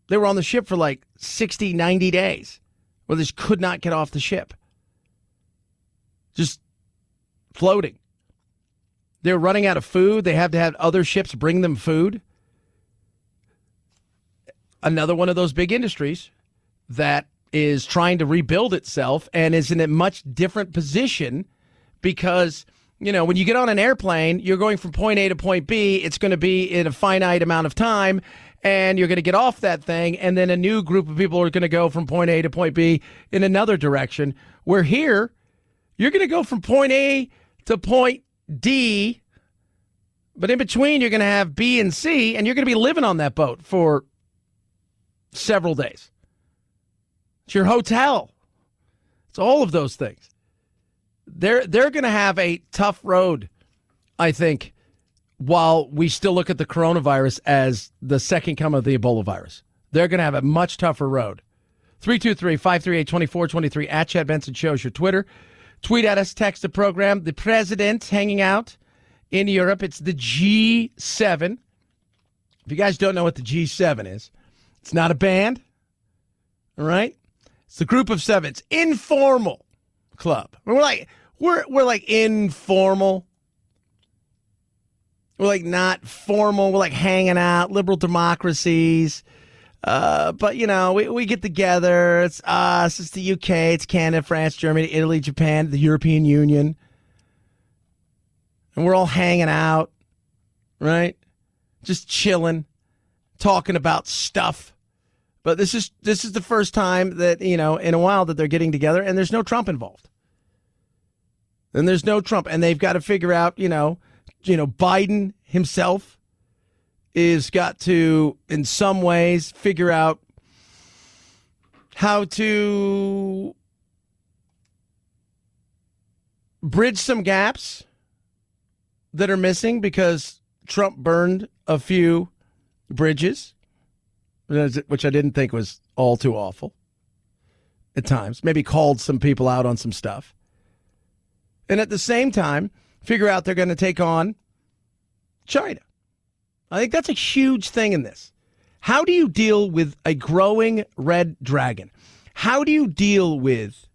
They were on the ship for 60, 90 days where they just could not get off the ship. Just floating. They're running out of food. They have to have other ships bring them food. Another one of those big industries that is trying to rebuild itself and is in a much different position because, when you get on an airplane, you're going from point A to point B. It's going to be in a finite amount of time, and you're going to get off that thing, and then a new group of people are going to go from point A to point B in another direction. Where here, you're going to go from point A to point D, but in between, you're going to have B and C, and you're going to be living on that boat for several days. It's your hotel. It's all of those things. They're going to have a tough road, I think, while we still look at the coronavirus as the second coming of the Ebola virus. They're going to have a much tougher road. 323-538-2423 at Chad Benson Show is your Twitter. Tweet at us, text the program. The president hanging out in Europe. It's the G7. If you guys don't know what the G7 is, it's not a band. All right? It's a group of seven. It's informal club. We're like informal. We're not formal. We're hanging out, liberal democracies. But, we get together. It's us. It's the UK. It's Canada, France, Germany, Italy, Japan, the European Union. And we're all hanging out, right? Just chilling, talking about stuff. But this is the first time that, in a while that they're getting together, and there's no Trump involved. And there's no Trump. And they've got to figure out, Biden himself is got to, in some ways, figure out how to bridge some gaps that are missing because Trump burned a few bridges, which I didn't think was all too awful at times. Maybe called some people out on some stuff. And at the same time, figure out they're going to take on China. I think that's a huge thing in this. How do you deal with a growing red dragon? How do you deal with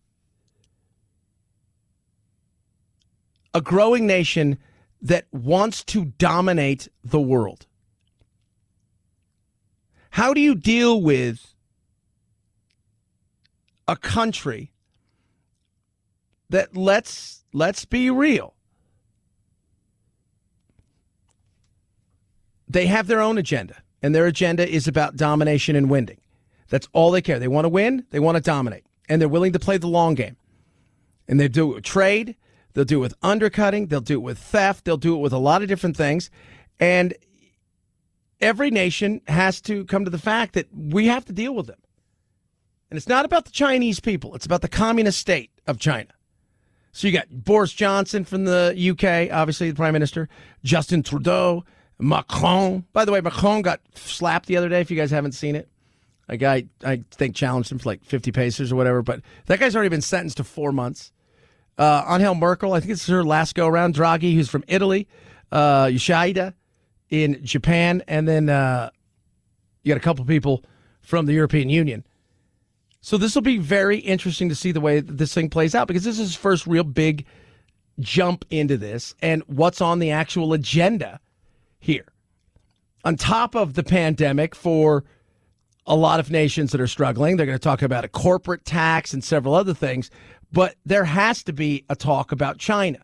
a growing nation that wants to dominate the world? How do you deal with a country that, let's be real, they have their own agenda, and their agenda is about domination and winning. That's all they care. They want to win, they want to dominate, and they're willing to play the long game. And they do trade, They'll do it with undercutting. They'll do it with theft. They'll do it with a lot of different things. And every nation has to come to the fact that we have to deal with them. And it's not about the Chinese people. It's about the communist state of China. So you got Boris Johnson from the UK, obviously the prime minister, Justin Trudeau, Macron. By the way, Macron got slapped the other day, if you guys haven't seen it. A guy, I think, challenged him for like 50 paces or whatever, but that guy's already been sentenced to 4 months. Angela Merkel, I think it's her last go-around. Draghi, who's from Italy. Yoshida in Japan. And then you got a couple people from the European Union. So this will be very interesting to see the way that this thing plays out, because this is his first real big jump into this and what's on the actual agenda here. On top of the pandemic, for a lot of nations that are struggling, they're going to talk about a corporate tax and several other things, but there has to be a talk about China.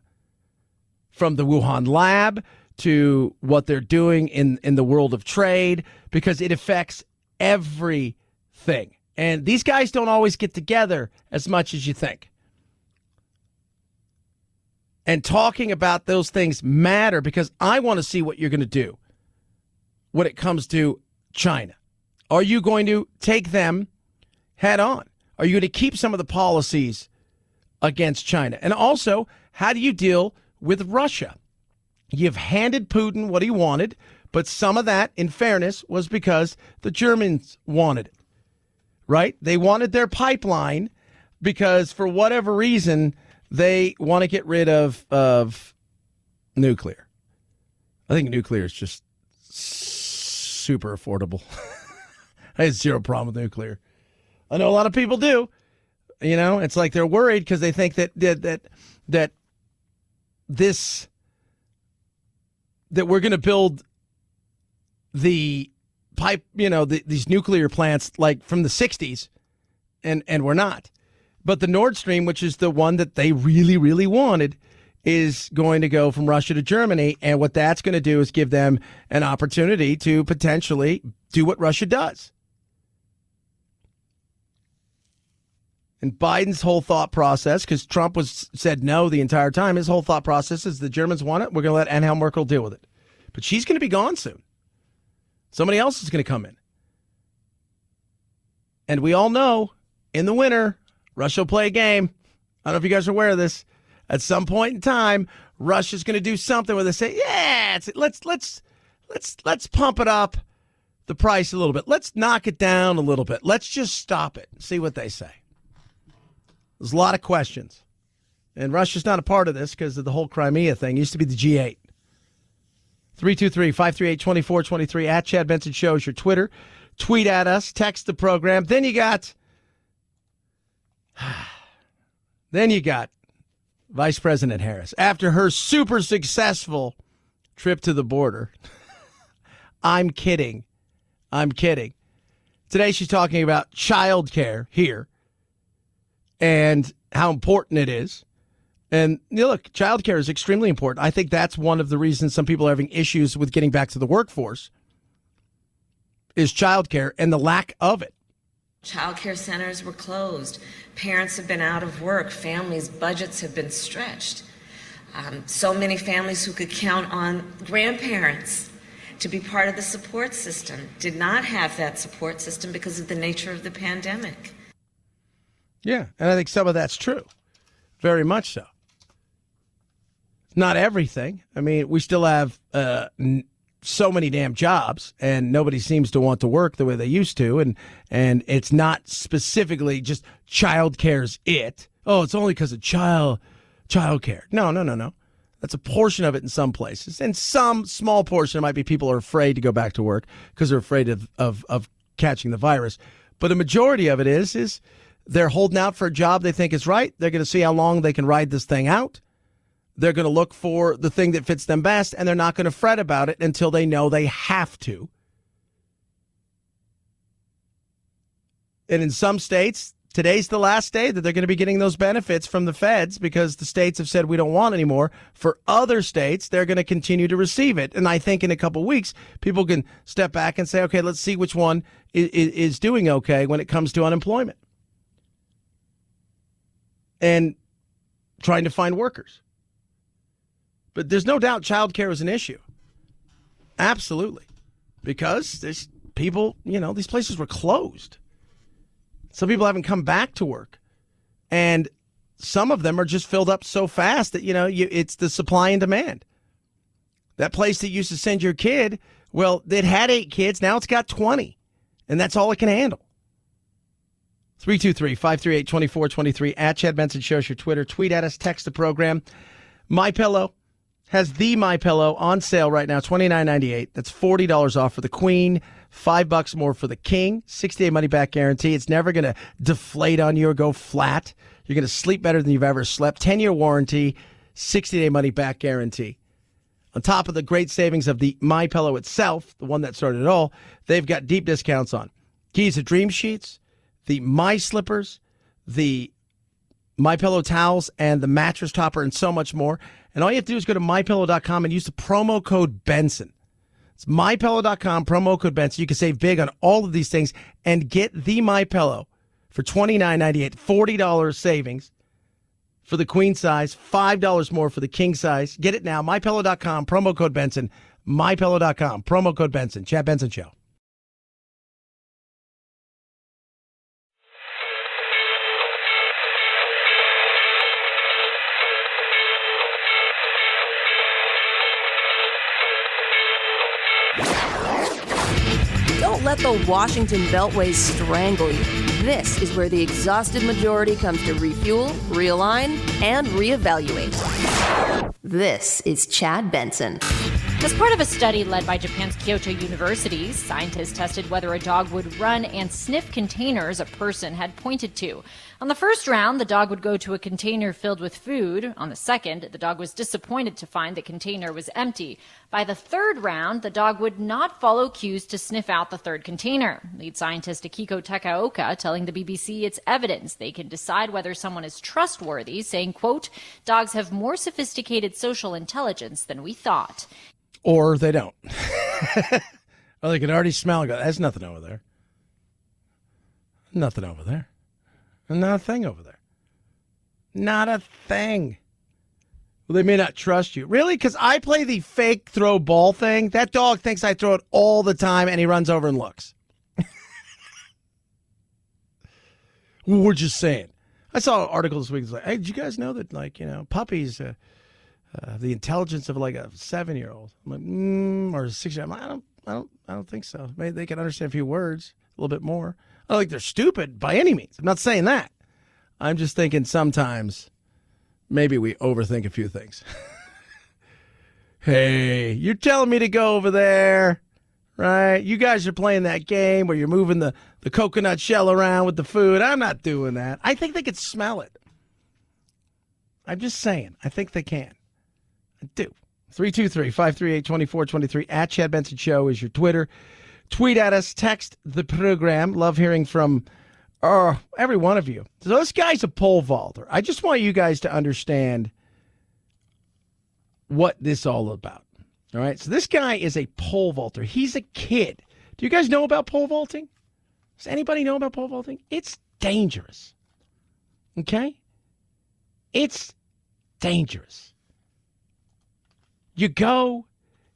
From the Wuhan lab to what they're doing in the world of trade, because it affects everything. And these guys don't always get together as much as you think. And talking about those things matter, because I want to see what you're going to do when it comes to China. Are you going to take them head on? Are you going to keep some of the policies against China? And also, how do you deal with Russia? You've handed Putin what he wanted, but some of that, in fairness, was because the Germans wanted it. Right? They wanted their pipeline because, for whatever reason, they want to get rid of nuclear. I think nuclear is just super affordable. I have zero problem with nuclear. I know a lot of people do. You know, it's like they're worried because they think that we're going to build the pipe, these nuclear plants like from the 60s, and we're not. But the Nord Stream, which is the one that they really, really wanted, is going to go from Russia to Germany. And what that's going to do is give them an opportunity to potentially do what Russia does. And Biden's whole thought process, because Trump said no the entire time, his whole thought process is the Germans want it. We're going to let Angela Merkel deal with it. But she's going to be gone soon. Somebody else is going to come in. And we all know in the winter, Russia will play a game. I don't know if you guys are aware of this. At some point in time, Russia's going to do something where they say, yeah, let's pump it up, the price a little bit. Let's knock it down a little bit. Let's just stop it. See what they say. There's a lot of questions. And Russia's not a part of this because of the whole Crimea thing. It used to be the G8. 323-538-2423 at Chad Benson Show is your Twitter. Tweet at us, text the program. Then you got Vice President Harris. After her super successful trip to the border. I'm kidding. Today she's talking about child care here and how important it is. And look, child care is extremely important. I think that's one of the reasons some people are having issues with getting back to the workforce is child care and the lack of it. Child care centers were closed. Parents have been out of work. Families' budgets have been stretched. So many families who could count on grandparents to be part of the support system did not have that support system because of the nature of the pandemic. Yeah, and I think some of that's true. Very much so. Not everything. I mean, we still have so many damn jobs, and nobody seems to want to work the way they used to. And it's not specifically just child care's it. Oh, it's only because of child care. No. That's a portion of it in some places. And some small portion, it might be people are afraid to go back to work because they're afraid of catching the virus. But a majority of it is they're holding out for a job they think is right. They're going to see how long they can ride this thing out. They're going to look for the thing that fits them best, and they're not going to fret about it until they know they have to. And in some states, today's the last day that they're going to be getting those benefits from the feds because the states have said we don't want anymore. For other states, they're going to continue to receive it. And I think in a couple of weeks, people can step back and say, okay, let's see which one is doing okay when it comes to unemployment and trying to find workers. But there's no doubt childcare is an issue. Absolutely. Because there's people, these places were closed. Some people haven't come back to work. And some of them are just filled up so fast that, it's the supply and demand. That place that used to send your kid, well, it had 8 kids. Now it's got 20. And that's all it can handle. 323-538-2423 at Chad Benson Show is your Twitter. Tweet at us, text the program. MyPillow has the MyPillow on sale right now, $29.98. That's $40 off for the queen, $5 more for the king, 60-day money-back guarantee. It's never going to deflate on you or go flat. You're going to sleep better than you've ever slept. 10-year warranty, 60-day money-back guarantee. On top of the great savings of the MyPillow itself, the one that started it all, they've got deep discounts on Keys to Dream Sheets, the My Slippers, the MyPillow towels, and the mattress topper, and so much more. And all you have to do is go to MyPillow.com and use the promo code Benson. It's MyPillow.com, promo code Benson. You can save big on all of these things and get the MyPillow for $29.98, $40 savings for the queen size, $5 more for the king size. Get it now, MyPillow.com, promo code Benson. MyPillow.com, promo code Benson. Chad Benson Show. Don't let the Washington Beltway strangle you. This is where the exhausted majority comes to refuel, realign, and reevaluate. This is Chad Benson. As part of a study led by Japan's Kyoto University, scientists tested whether a dog would run and sniff containers a person had pointed to. On the first round, the dog would go to a container filled with food. On the second, the dog was disappointed to find the container was empty. By the third round, the dog would not follow cues to sniff out the third container. Lead scientist Akiko Takaoka telling the BBC it's evidence they can decide whether someone is trustworthy, saying, quote, dogs have more sophisticated social intelligence than we thought. Or they don't. Or they can already smell and go, there's nothing over there. Nothing over there. Not a thing over there. Not a thing. Well, they may not trust you. Really? Because I play the fake throw ball thing. That dog thinks I throw it all the time, and he runs over and looks. We're just saying. I saw an article this week. It's like, hey, did you guys know that, puppies have the intelligence of like a 7-year-old? I'm like, or a 6-year-old. I don't think so. Maybe they can understand a few words, a little bit more. I don't think they're stupid by any means. I'm not saying that. I'm just thinking sometimes maybe we overthink a few things. Hey, you're telling me to go over there, right? You guys are playing that game where you're moving the coconut shell around with the food. I'm not doing that. I think they could smell it. I'm just saying. I think they can. I do. 323-538-2423 at Chad Benson Show is your Twitter. Tweet at us, text the program. Love hearing from every one of you. So this guy's a pole vaulter. I just want you guys to understand what this is all about. All right, so this guy is a pole vaulter. He's a kid. Do you guys know about pole vaulting? Does anybody know about pole vaulting? It's dangerous. Okay? It's dangerous. You go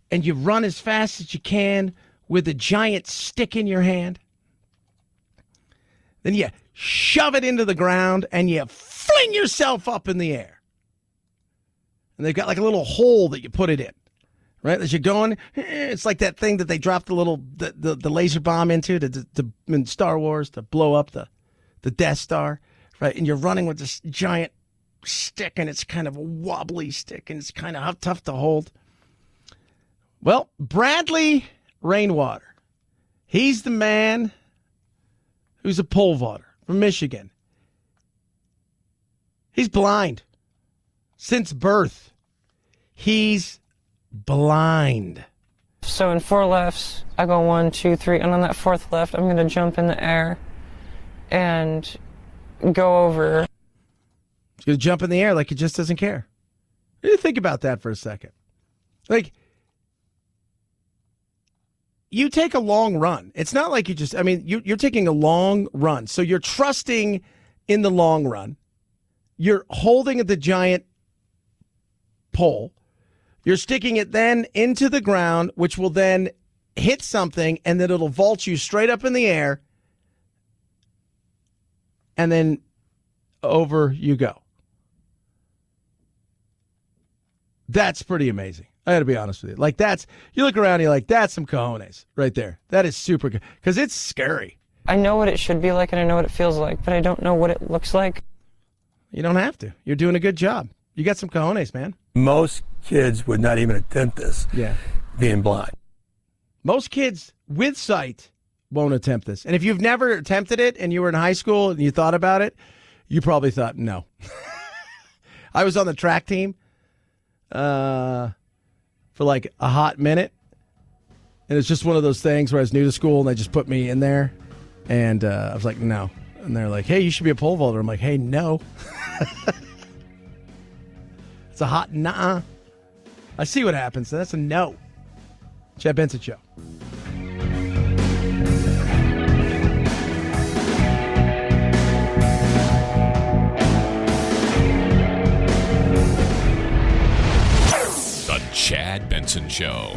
and you run as fast as you can with a giant stick in your hand. Then you shove it into the ground and you fling yourself up in the air. And they've got like a little hole that you put it in. Right? As you're going, it's like that thing that they dropped the laser bomb into in Star Wars to blow up the Death Star. Right? And you're running with this giant stick, and it's kind of a wobbly stick, and it's kind of tough to hold. Well, Bradley Rainwater. He's the man who's a pole vaulter from Michigan. He's blind. Since birth, he's blind. So in 4 lefts, I go 1, 2, 3, and on that 4th left, I'm going to jump in the air and go over. He's going to jump in the air like he just doesn't care. Really think about that for a second. Like, you take a long run. It's not like you're taking a long run. So you're trusting in the long run. You're holding the giant pole. You're sticking it then into the ground, which will then hit something, and then it'll vault you straight up in the air, and then over you go. That's pretty amazing. I got to be honest with you. Like, you look around and you're like, that's some cojones right there. That is super good because it's scary. I know what it should be like and I know what it feels like, but I don't know what it looks like. You don't have to. You're doing a good job. You got some cojones, man. Most kids would not even attempt this. Yeah. Being blind. Most kids with sight won't attempt this. And if you've never attempted it and you were in high school and you thought about it, you probably thought, no. I was on the track team for like a hot minute. And it's just one of those things where I was new to school and they just put me in there. And I was like, no. And they're like, hey, you should be a pole vaulter. I'm like, hey, no. It's a hot nah. I see what happens. So that's a no. Chad Benson Show. The Chad Benson Show.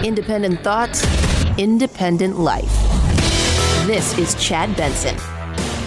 Independent thoughts, independent life. This is Chad Benson.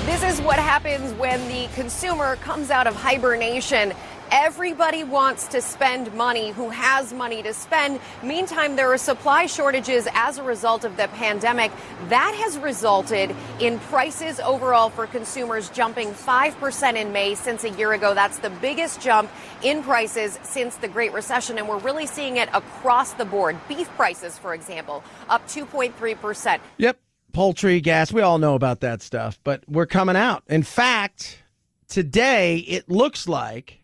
This is what happens when the consumer comes out of hibernation. Everybody wants to spend money who has money to spend. Meantime, there are supply shortages as a result of the pandemic. That has resulted in prices overall for consumers jumping 5% in May since a year ago. That's the biggest jump in prices since the Great Recession, and we're really seeing it across the board. Beef prices, for example, up 2.3%. Yep. Poultry, gas, we all know about that stuff, but we're coming out. In fact, today it looks like,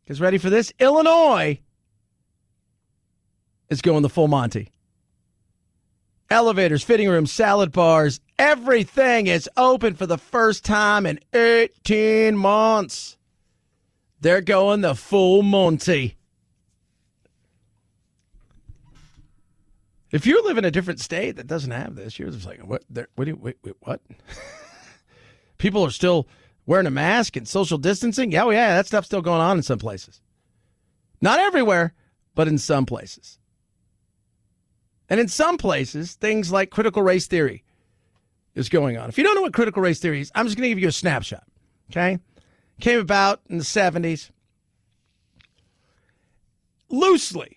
because ready for this, Illinois is going the full Monty. Elevators, fitting rooms, salad bars, everything is open for the first time in 18 months. They're going the full Monty. If you live in a different state that doesn't have this, you're just like, what? What? People are still wearing a mask and social distancing? Yeah, that stuff's still going on in some places. Not everywhere, but in some places. And in some places, things like critical race theory is going on. If you don't know what critical race theory is, I'm just going to give you a snapshot, okay? Came about in the 70s. Loosely,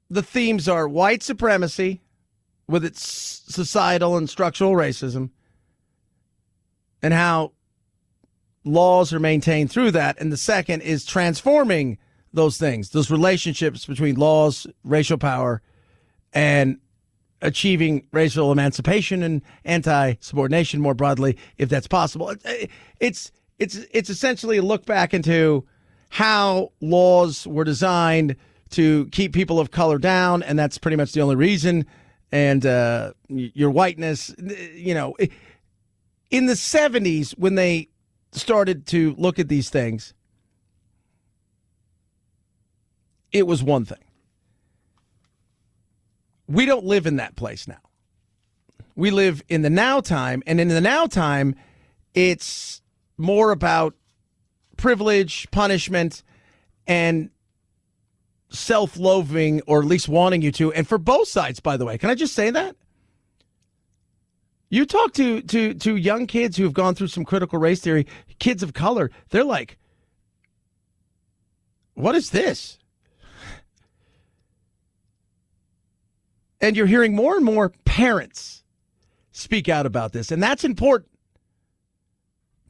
the themes are white supremacy with its societal and structural racism and how laws are maintained through that. And the second is transforming those things, those relationships between laws, racial power, and achieving racial emancipation and anti-subordination more broadly, if that's possible. It's essentially a look back into how laws were designed to keep people of color down, and that's pretty much the only reason. And your whiteness, you know, in the 70s, when they started to look at these things, it was one thing. We don't live in that place now. We live in the now time, and in the now time, it's more about privilege, punishment, and self-loathing, or at least wanting you to. And for both sides, by the way, can I just say that? You talk to young kids who have gone through some critical race theory, kids of color, they're like, what is this? And you're hearing more and more parents speak out about this, and that's important.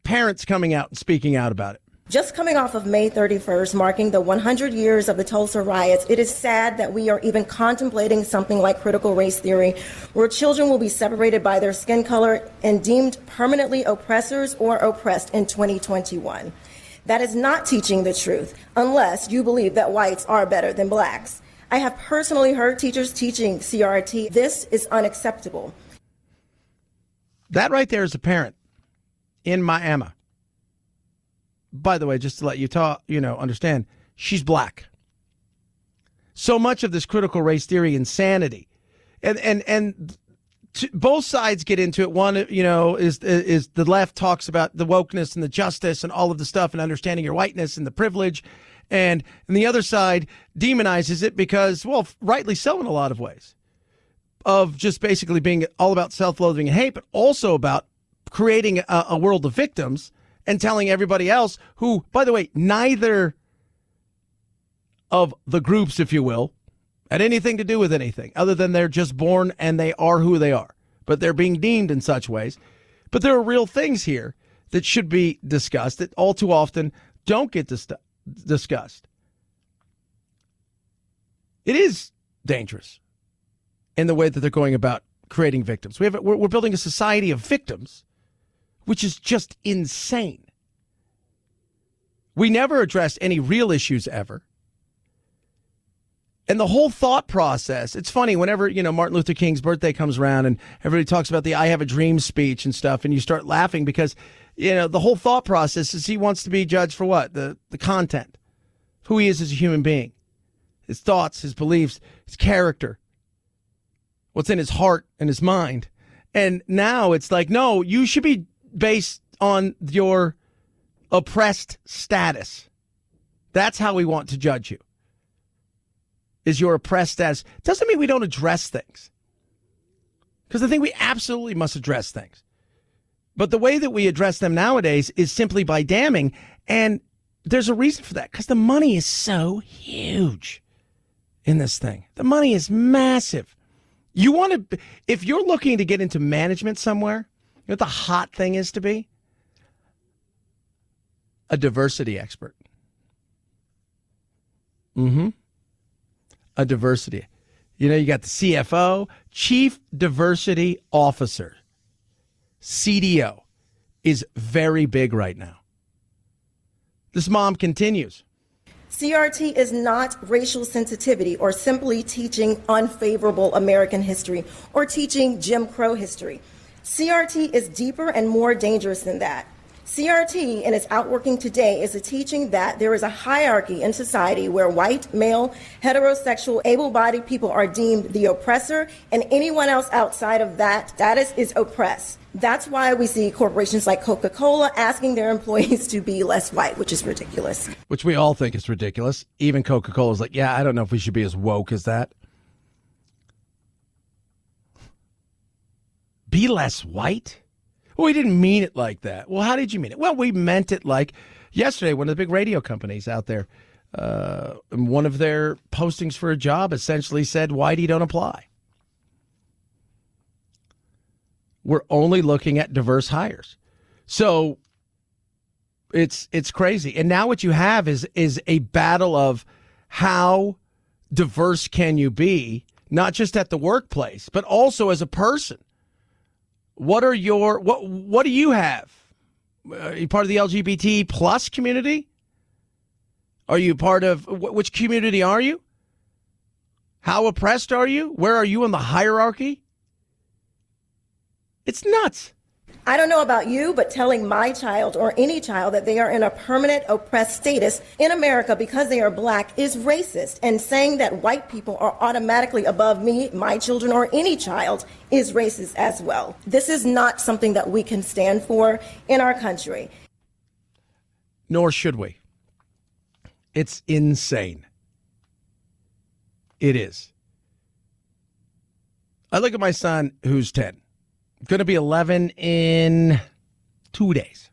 Parents coming out and speaking out about it. Just coming off of May 31st, marking the 100 years of the Tulsa riots, it is sad that we are even contemplating something like critical race theory, where children will be separated by their skin color and deemed permanently oppressors or oppressed in 2021. That is not teaching the truth, unless you believe that whites are better than blacks. I have personally heard teachers teaching CRT. This is unacceptable. That right there is a parent in Miami. By the way, just to let you understand, she's black. So much of this critical race theory insanity, and both sides get into it. One, is the left talks about the wokeness and the justice and all of the stuff and understanding your whiteness and the privilege, and the other side demonizes it because, well, rightly so in a lot of ways, of just basically being all about self-loathing and hate, but also about creating a world of victims and telling everybody else who, by the way, neither of the groups, if you will, had anything to do with anything other than they're just born and they are who they are. But they're being deemed in such ways. But there are real things here that should be discussed that all too often don't get discussed. It is dangerous in the way that they're going about creating victims. We're building a society of victims, which is just insane. We never addressed any real issues ever. And the whole thought process, it's funny, whenever, Martin Luther King's birthday comes around and everybody talks about the I Have a Dream speech and stuff, and you start laughing because, the whole thought process is he wants to be judged for what? The content, who he is as a human being, his thoughts, his beliefs, his character, what's in his heart and his mind. And now it's like, no, you should be based on your oppressed status. That's how we want to judge you. Is your oppressed status. Doesn't mean we don't address things. Because I think we absolutely must address things. But the way that we address them nowadays is simply by damning. And there's a reason for that. Because the money is so huge in this thing. The money is massive. If you're looking to get into management somewhere, you know what the hot thing is to be? A diversity expert. A diversity. You got the CFO, Chief Diversity Officer. CDO is very big right now. This mom continues. CRT is not racial sensitivity or simply teaching unfavorable American history or teaching Jim Crow history. CRT is deeper and more dangerous than that. CRT, in its outworking today, is a teaching that there is a hierarchy in society where white, male, heterosexual, able-bodied people are deemed the oppressor, and anyone else outside of that status is oppressed. That's why we see corporations like Coca-Cola asking their employees to be less white, which is ridiculous. Which we all think is ridiculous. Even Coca-Cola's like, yeah, I don't know if we should be as woke as that. Be less white? Well, we didn't mean it like that. Well, how did you mean it? Well, we meant it like yesterday, one of the big radio companies out there, one of their postings for a job essentially said, Whitey, don't apply. We're only looking at diverse hires. So it's crazy. And now what you have is a battle of how diverse can you be, not just at the workplace, but also as a person. What do you have? Are you part of the LGBT plus community? Are you part of, which community are you? How oppressed are you? Where are you in the hierarchy? It's nuts. I don't know about you, but telling my child or any child that they are in a permanent oppressed status in America because they are black is racist. And saying that white people are automatically above me, my children, or any child is racist as well. This is not something that we can stand for in our country. Nor should we. It's insane. It is. I look at my son, who's 10. Going to be 11 in 2 days.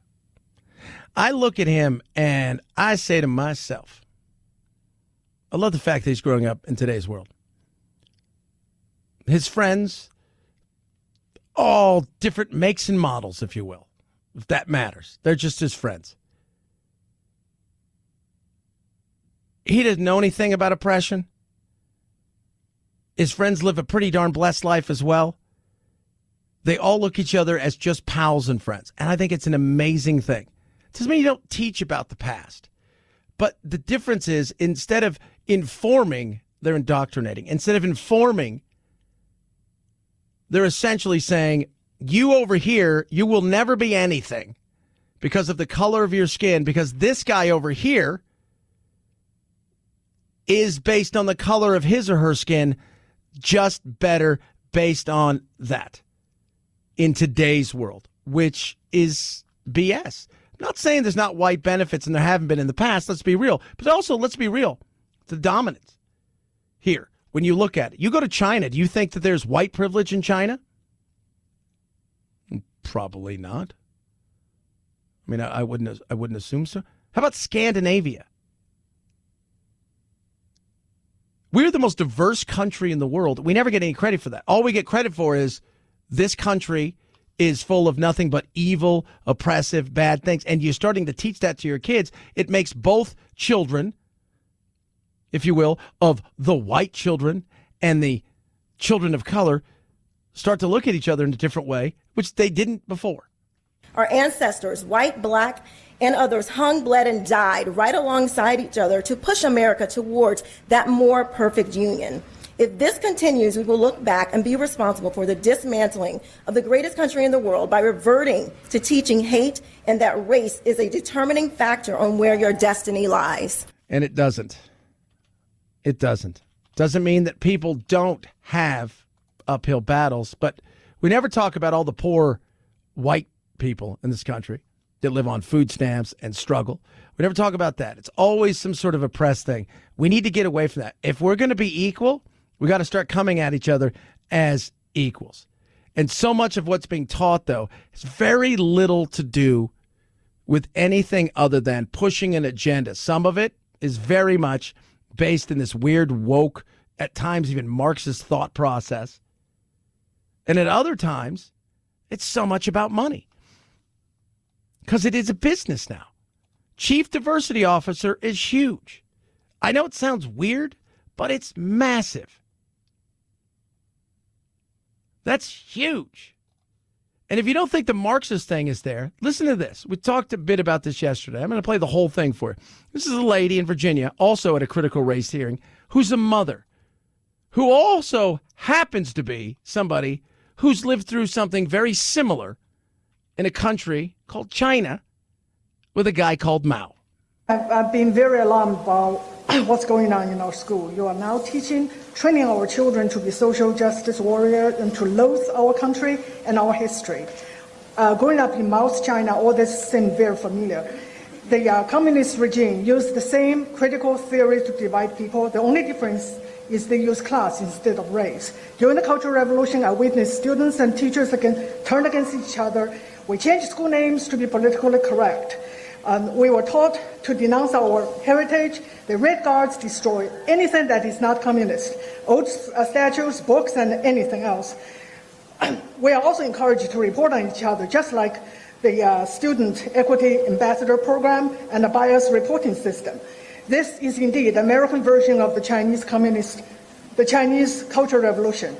I look at him and I say to myself, I love the fact that he's growing up in today's world. His friends, all different makes and models, if you will, if that matters. They're just his friends. He doesn't know anything about oppression. His friends live a pretty darn blessed life as well. They all look at each other as just pals and friends. And I think it's an amazing thing. It doesn't mean you don't teach about the past. But the difference is, instead of informing, they're indoctrinating. Instead of informing, they're essentially saying, you over here, you will never be anything because of the color of your skin, because this guy over here is based on the color of his or her skin, just better based on that in today's world, which is BS. I'm not saying there's not white benefits and there haven't been in the past. Let's be real. But also, let's be real. The dominance here, when you look at it. You go to China, do you think that there's white privilege in China? Probably not. I mean, I wouldn't assume so. How about Scandinavia? We're the most diverse country in the world. We never get any credit for that. All we get credit for is this country is full of nothing but evil, oppressive, bad things. And you're starting to teach that to your kids. It makes both children, if you will, of the white children and the children of color start to look at each other in a different way, which they didn't before. Our ancestors, white, black, and others, hung, bled, and died right alongside each other to push America towards that more perfect union. If this continues, we will look back and be responsible for the dismantling of the greatest country in the world by reverting to teaching hate and that race is a determining factor on where your destiny lies. And it doesn't. It doesn't. Doesn't mean that people don't have uphill battles, but we never talk about all the poor white people in this country that live on food stamps and struggle. We never talk about that. It's always some sort of oppressed thing. We need to get away from that. If we're going to be equal, we got to start coming at each other as equals. And so much of what's being taught, though, has very little to do with anything other than pushing an agenda. Some of it is very much based in this weird woke, at times even Marxist thought process. And at other times, it's so much about money. Because it is a business now. Chief Diversity Officer is huge. I know it sounds weird, but it's massive. That's huge. And if you don't think the Marxist thing is there, listen to this. We talked a bit about this yesterday. I'm going to play the whole thing for you. This is a lady in Virginia, also at a critical race hearing, who's a mother, who also happens to be somebody who's lived through something very similar in a country called China with a guy called Mao. I've been very alarmed about what's going on in our school. You are now training our children to be social justice warriors and to loathe our country and our history. Growing up in Mao's China, all this seemed very familiar. The communist regime used the same critical theory to divide people. The only difference is they use class instead of race. During the Cultural Revolution, I witnessed students and teachers turn against each other. We changed school names to be politically correct. We were taught to denounce our heritage. The Red Guards destroy anything that is not communist, old statues, books, and anything else. We are also encouraged to report on each other, just like the Student Equity Ambassador Program and the bias reporting system. This is indeed the American version of the Chinese Cultural Revolution.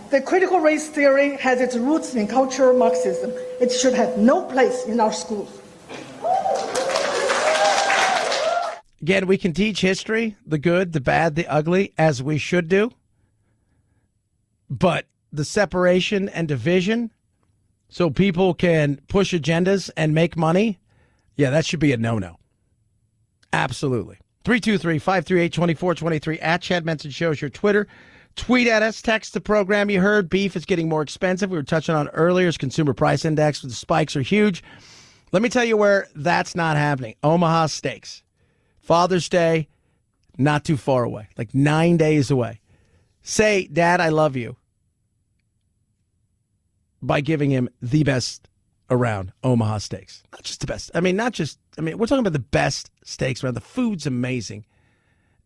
The critical race theory has its roots in cultural Marxism. It should have no place in our schools. Again, we can teach history, the good, the bad, the ugly, as we should do. But the separation and division so people can push agendas and make money, yeah, that should be a no-no. Absolutely. 323-538-2423 at Chad Benson Show is your Twitter. Tweet at us, text the program you heard. Beef is getting more expensive. We were touching on earlier. Consumer price index, the spikes are huge. Let me tell you where that's not happening. Omaha Steaks. Father's Day, not too far away, like 9 days away. Say, Dad, I love you, by giving him the best around Omaha Steaks. Not just the best. We're talking about the best steaks around. The food's amazing.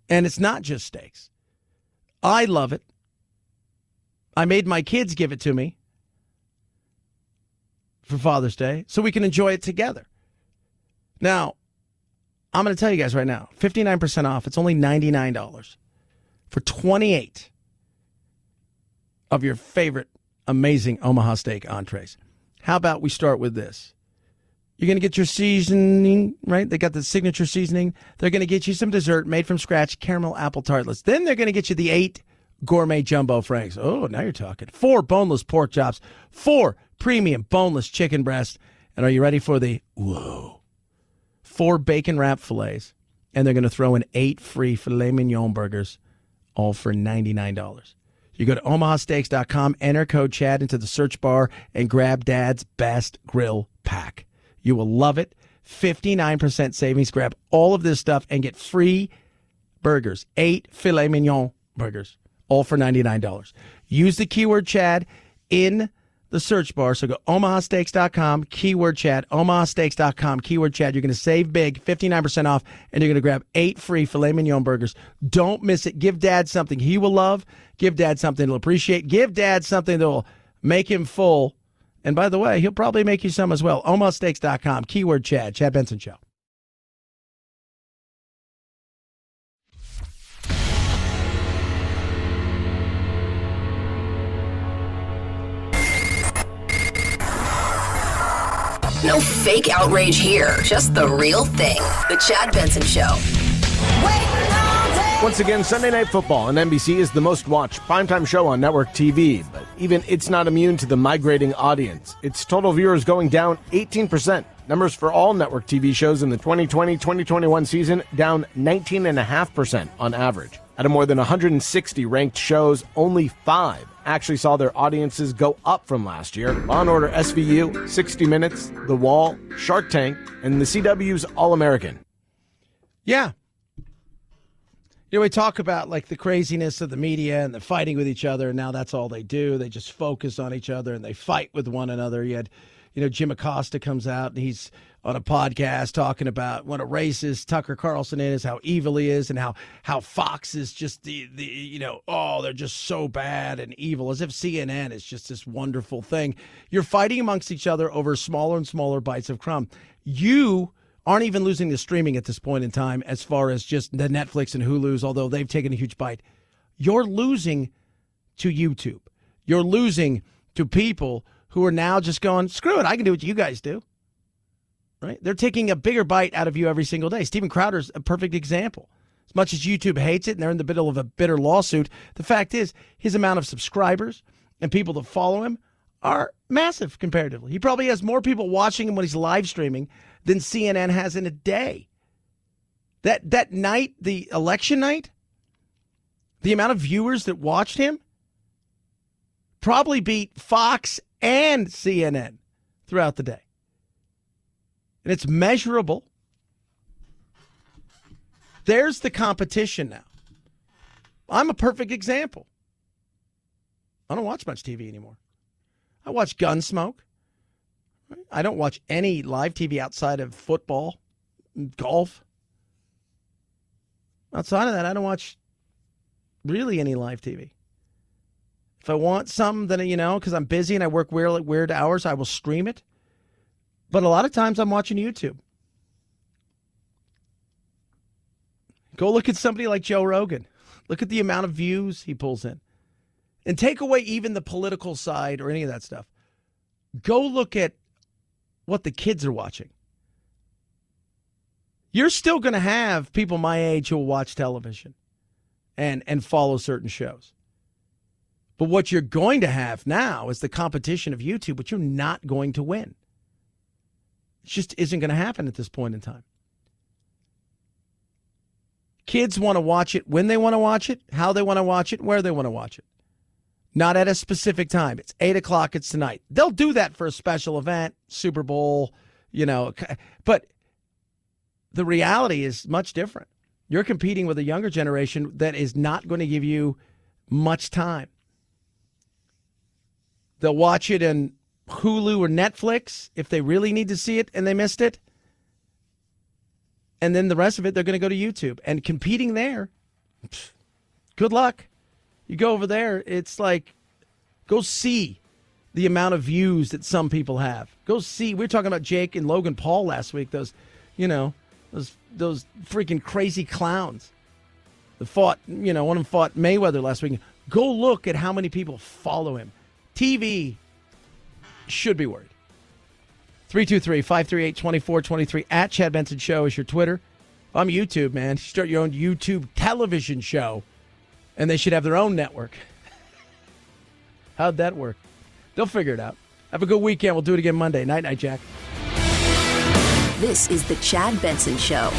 And it's not just steaks. I love it. I made my kids give it to me for Father's Day so we can enjoy it together. Now, I'm going to tell you guys right now, 59% off. It's only $99 for 28 of your favorite amazing Omaha Steak entrees. How about we start with this? You're going to get your seasoning, right? They got the signature seasoning. They're going to get you some dessert made from scratch, caramel apple tartlets. Then they're going to get you the 8 gourmet jumbo franks. Oh, now you're talking. 4 boneless pork chops, 4 premium boneless chicken breast. And are you ready for the 4 bacon wrap fillets? And they're going to throw in 8 free filet mignon burgers, all for $99. You go to omahasteaks.com, enter code Chad into the search bar, and grab Dad's Best Grill Pack. You will love it. 59% savings. Grab all of this stuff and get free burgers, 8 filet mignon burgers, all for $99. Use the keyword Chad in the search bar. So go omahasteaks.com, keyword Chad, omahasteaks.com, keyword Chad. You're going to save big, 59% off, and you're going to grab 8 free filet mignon burgers. Don't miss it. Give Dad something he will love. Give Dad something he'll appreciate. Give Dad something that will make him full. And by the way, he'll probably make you some as well. omahasteaks.com, keyword Chad. Chad Benson Show. No fake outrage here, just the real thing. The Chad Benson Show. Once again, Sunday Night Football on NBC is the most watched primetime show on network TV, but even it's not immune to the migrating audience. Its total viewers going down 18%. Numbers for all network TV shows in the 2020-2021 season down 19.5% on average. Out of more than 160 ranked shows, only 5 actually saw their audiences go up from last year. Law & Order SVU, 60 Minutes, The Wall, Shark Tank, and the CW's All-American. Yeah. You know, we talk about like the craziness of the media and the fighting with each other, and now that's all they do. They just focus on each other and they fight with one another. You had, Jim Acosta comes out and he's on a podcast talking about what a racist Tucker Carlson is, how evil he is, and how Fox is just they're just so bad and evil, as if CNN is just this wonderful thing. You're fighting amongst each other over smaller and smaller bites of crumb. You aren't even losing the streaming at this point in time as far as just the Netflix and Hulu's, although they've taken a huge bite. You're losing to YouTube. You're losing to people who are now just going, screw it, I can do what you guys do. Right? They're taking a bigger bite out of you every single day. Steven Crowder's a perfect example. As much as YouTube hates it and they're in the middle of a bitter lawsuit, the fact is his amount of subscribers and people that follow him are massive comparatively. He probably has more people watching him when he's live streaming than CNN has in a day. That night, the election night, the amount of viewers that watched him probably beat Fox and CNN throughout the day. And it's measurable. There's the competition now. I'm a perfect example. I don't watch much TV anymore. I watch Gunsmoke. I don't watch any live TV outside of football, golf. Outside of that, I don't watch really any live TV. If I want something that, because I'm busy and I work weird hours, I will stream it. But a lot of times I'm watching YouTube. Go look at somebody like Joe Rogan. Look at the amount of views he pulls in. And take away even the political side or any of that stuff. Go look at what the kids are watching. You're still going to have people my age who will watch television and follow certain shows. But what you're going to have now is the competition of YouTube, which you're not going to win. It just isn't going to happen at this point in time. Kids want to watch it when they want to watch it, how they want to watch it, where they want to watch it. Not at a specific time. It's 8 o'clock. It's tonight. They'll do that for a special event, Super Bowl, But the reality is much different. You're competing with a younger generation that is not going to give you much time. They'll watch it in Hulu or Netflix if they really need to see it and they missed it. And then the rest of it, they're going to go to YouTube. And competing there, good luck. You go over there, it's like, go see the amount of views that some people have. Go see. We were talking about Jake and Logan Paul last week. Those freaking crazy clowns that fought, one of them fought Mayweather last week. Go look at how many people follow him. TV should be worried. 323-538-2423 at Chad Benson Show is your Twitter. I'm YouTube, man. You start your own YouTube television show, and they should have their own network. How'd that work? They'll figure it out. Have a good weekend. We'll do it again Monday. Night, Jack. This is the Chad Benson Show.